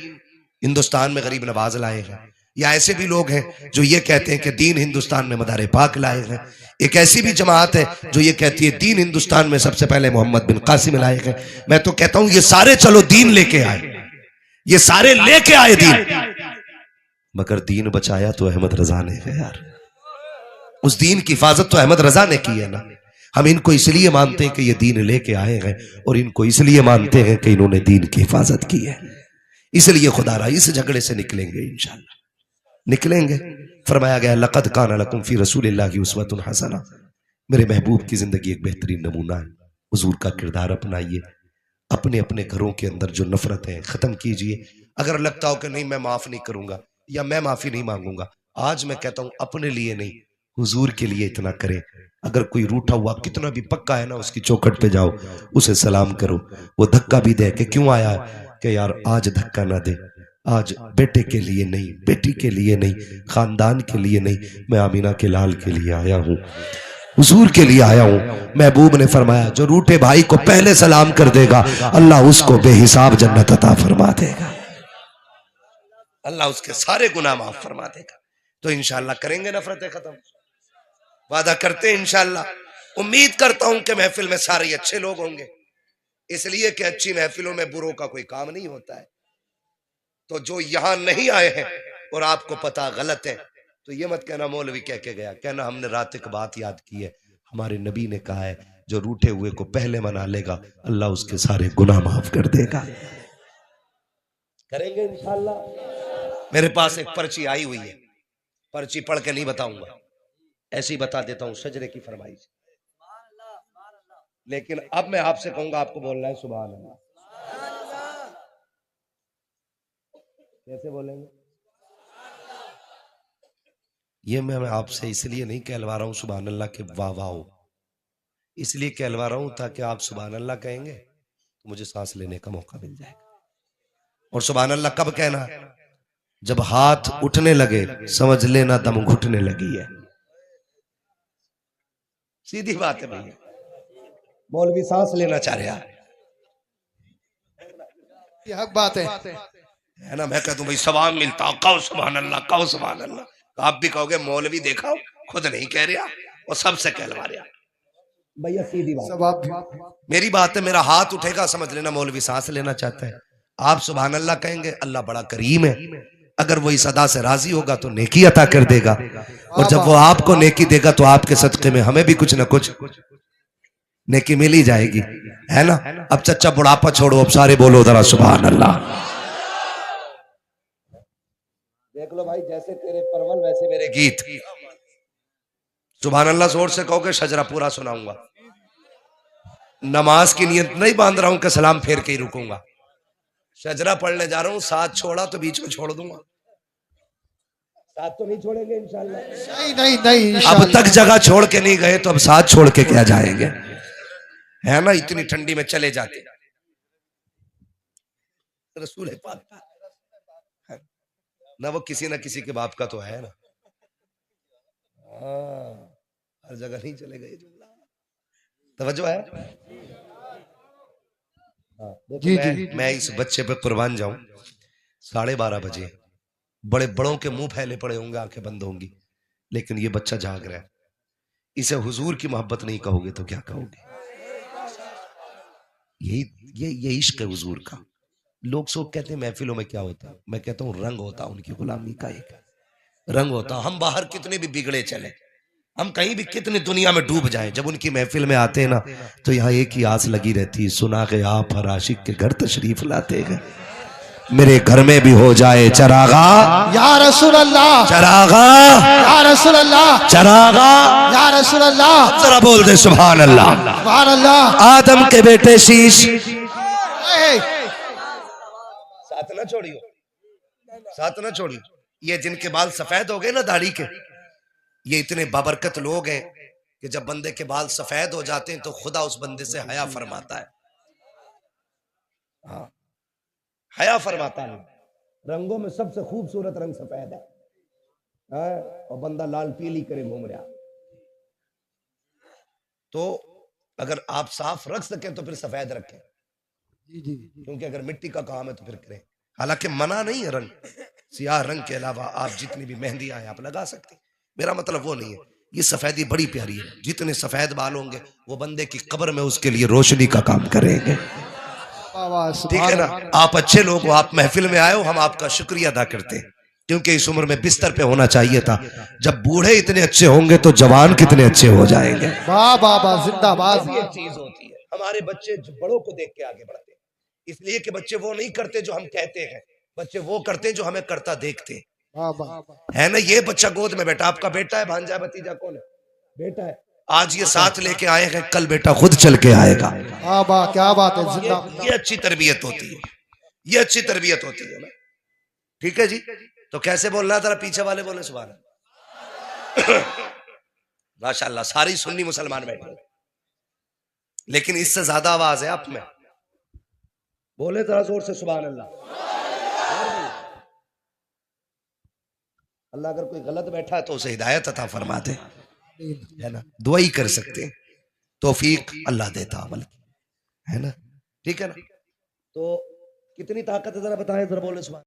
हिंदुस्तान में गरीब नवाज लाए हैं, या ऐसे भी लोग हैं जो ये कहते हैं कि दीन हिंदुस्तान में मदारे पाक लाए हैं। एक ऐसी भी जमात है जो ये कहती है दीन हिंदुस्तान में सबसे पहले मोहम्मद बिन कासिम लाए हैं। मैं तो कहता हूं ये सारे चलो दीन लेके आए, ये सारे लेके आए दीन, मगर दीन बचाया तो अहमद रजा ने है यार। उस दीन की हिफाजत तो अहमद रजा ने की है ना। हम इनको इसलिए मानते हैं कि ये दीन लेके आए हैं, और इनको इसलिए मानते हैं कि इन्होंने दीन की हिफाजत की है। इसलिए खुदारा इस झगड़े से निकलेंगे, इंशाअल्लाह निकलेंगे। फरमाया गया लक़द कान लकुम फी रसूलिल्लाहि उस्वतुन हसना, मेरे महबूब की जिंदगी एक बेहतरीन नमूना है। हुजूर का किरदार अपनाइए, अपने अपने घरों के अंदर जो नफरत है खत्म कीजिए। अगर लगता हो कि नहीं मैं माफ नहीं करूंगा या मैं माफी नहीं मांगूंगा, आज मैं कहता हूं अपने लिए नहीं, हुजूर के लिए इतना करें। अगर कोई रूठा हुआ कितना भी पक्का है ना, उसकी चौखट पे जाओ, उसे सलाम करो। वो धक्का भी दे के क्यों आया है कि यार आज धक्का ना दे, आज बेटे के लिए नहीं, बेटी के लिए नहीं, खानदान के लिए नहीं, मैं आमीना के लाल के लिए आया हूं, हुजूर के लिए आया हूं। महबूब ने फरमाया जो रूठे भाई को पहले सलाम कर देगा, अल्लाह उसको बेहिसाब जन्नत अता फरमा देगा, अल्लाह उसके सारे गुनाह माफ फरमा देगा। तो इंशाअल्लाह करेंगे नफरतें खत्म, वादा करते हैं इंशाअल्लाह। उम्मीद करता हूं कि महफिल में सारे अच्छे लोग होंगे, इसलिए कि अच्छी महफिलों में बुरों का कोई काम नहीं होता है। तो जो यहां नहीं आए हैं और आपको पता गलत है, तो ये मत कहना मौलवी कह के गया, कहना हमने रात एक बात याद की है, हमारे नबी ने कहा है जो रूठे हुए को पहले मना लेगा, अल्लाह उसके सारे गुनाह माफ कर देगा। करेंगे इंशाअल्लाह। मेरे पास एक पर्ची आई हुई है, पर्ची पढ़ के नहीं बताऊंगा, ऐसे ही बता देता हूं, सजरे की फरमाइश। लेकिन अब मैं आपसे कहूंगा, आपको बोलना है सुभान अल्लाह। कैसे बोलेंगे? ये मैं आपसे इसलिए नहीं कहलवा रहा हूं सुभान अल्लाह के वाह वाह हो, इसलिए कहलवा रहा हूं ताकि आप सुभान अल्लाह कहेंगे तो मुझे सांस लेने का मौका मिल जाएगा। और सुभान अल्लाह कब कहना है? जब हाथ उठने लगे समझ लेना दम घुटने लगी है। सीधी बात है भैया, मौलवी सांस लेना चाह रहा है, ये हक बात है ना। मैं कहता हूं भाई सवाब मिलता, कहो सुभान अल्लाह, कहो सुभान अल्लाह। तो आप भी कहोगे मौलवी देखा खुद नहीं कह रहा और सबसे कहलवा रहा। भैया सीधी बात, मेरी बात है, मेरा हाथ उठेगा समझ लेना मौलवी सांस लेना चाहता है। आप सुभान अल्लाह कहेंगे, अल्लाह बड़ा करीम है, अगर वो इस अदा से राजी होगा तो नेकी अता कर देगा, और जब वो आपको नेकी देगा तो आपके सदके में हमें भी कुछ ना कुछ नेकी मिल ही जाएगी, है ना। अब चच्चा बुढ़ापा छोड़ो, अब सारे बोलो जरा सुभान अल्लाह। देख लो भाई, जैसे तेरे परवल वैसे मेरे गीत। सुभान अल्लाह जोर से कहोगे शजरा पूरा सुनाऊंगा। नमाज की नियत नहीं बांध रहा हूं कि सलाम फेर के ही रुकूंगा, शजरा पढ़ने जा रहा हूं, साथ छोड़ा तो बीच में छोड़ दूंगा, साथ तो नहीं छोड़ेंगे इंशाअल्लाह। नहीं अब तक जगह छोड़ के नहीं गए तो अब साथ छोड़ के क्या जाएंगे, है ना, इतनी ठंडी में चले जाते। रसूल पाक ना, वो किसी ना किसी के बाप का तो है ना। हर जगह नहीं चले गए, तवज्जो है। जी मैं जी मैं इस बच्चे पे कुर्बान जाऊं। 12:30 बजे बड़े बड़ों के मुंह फैले पड़े होंगे, आंखें बंद होंगी, लेकिन ये बच्चा जाग रहा है। इसे हुजूर की मोहब्बत नहीं कहोगे तो क्या कहोगे? ये इश्क है हुजूर का। लोग सब कहते हैं महफिलों में क्या होता है, मैं कहता हूँ रंग होता उनकी गुलामी का, एक रंग होता। हम बाहर कितने भी बिगड़े चले, हम कहीं भी कितनी दुनिया में डूब जाएं, जब उनकी महफिल में आते हैं ना, तो यहाँ एक ही आस लगी रहती है, सुना के आप हर आशिक के घर तशरीफ लाते हैं, मेरे घर में भी हो जाए चरागा या रसूल अल्लाह, चरागा या रसूल अल्लाह, चरागा। या रसूल अल्लाह। जरा बोल दे सुभान अल्लाह। सुभान अल्लाह। आदम के बेटे शीश, ए, साथ ना छोड़ियो, साथ ना छोड़ियो। ये जिनके बाल सफेद हो गए ना दाढ़ी के, ये इतने बाबरकत लोग हैं कि जब बंदे के बाल सफेद हो जाते हैं तो खुदा उस बंदे से हया फरमाता है। हाँ, हया फरमाता है। रंगों में सबसे खूबसूरत रंग सफेद है, हाँ? और बंदा लाल पीली करे घूम रहा। तो अगर आप साफ रख सकें तो फिर सफेद रखें, जी जी। क्योंकि अगर मिट्टी का काम है तो फिर करें। हालांकि मना नहीं है रंग, सियाह रंग के अलावा आप जितनी भी मेहंदियां हैं आप लगा सकते हैं, मेरा मतलब वो नहीं है। ये सफेदी बड़ी प्यारी है, जितने सफेद बाल होंगे वो बंदे की कब्र में उसके लिए रोशनी का काम करेंगे। ठीक है ना? आप अच्छे लोग हो, आप महफिल में आए हो, हम आपका शुक्रिया अदा करते हैं, क्योंकि इस उम्र में बिस्तर पे होना चाहिए था। जब बूढ़े इतने अच्छे होंगे तो जवान कितने अच्छे हो जाएंगे। वाह वाह वाह, जिंदाबाद। ये चीज होती है, हमारे बच्चे बड़ों को देख के आगे बढ़ते हैं, इसलिए कि बच्चे वो नहीं करते जो हम कहते हैं, बच्चे वो करते हैं जो हमें करता देखते हैं, वाह वाह। है ना? ये बच्चा गोद में बैठा, आपका बेटा है, भांजा, भतीजा, कौन है? बेटा है। आज ये साथ लेके आए हैं, कल बेटा खुद चल के आएगा। वाह वाह, क्या बात है, जिंदाबाद। ये अच्छी तरबियत होती है, ये अच्छी तरबियत होती है ना। ठीक है जी, तो कैसे बोल रहा था? पीछे वाले बोले सुभान अल्लाह। माशाल्लाह, सारी सुन्नी मुसलमान बैठे, लेकिन इससे ज्यादा आवाज है आप में, बोले जरा जोर से सुभान अल्लाह। अल्लाह अगर कोई गलत बैठा है तो उसे हिदायत अता फरमा दे, है ना? दुआ ही कर सकते हैं, तौफीक अल्लाह देता अमल की, है ना? ठीक है ना? तो कितनी ताकत है जरा बताएं, जरा बोले सुभान।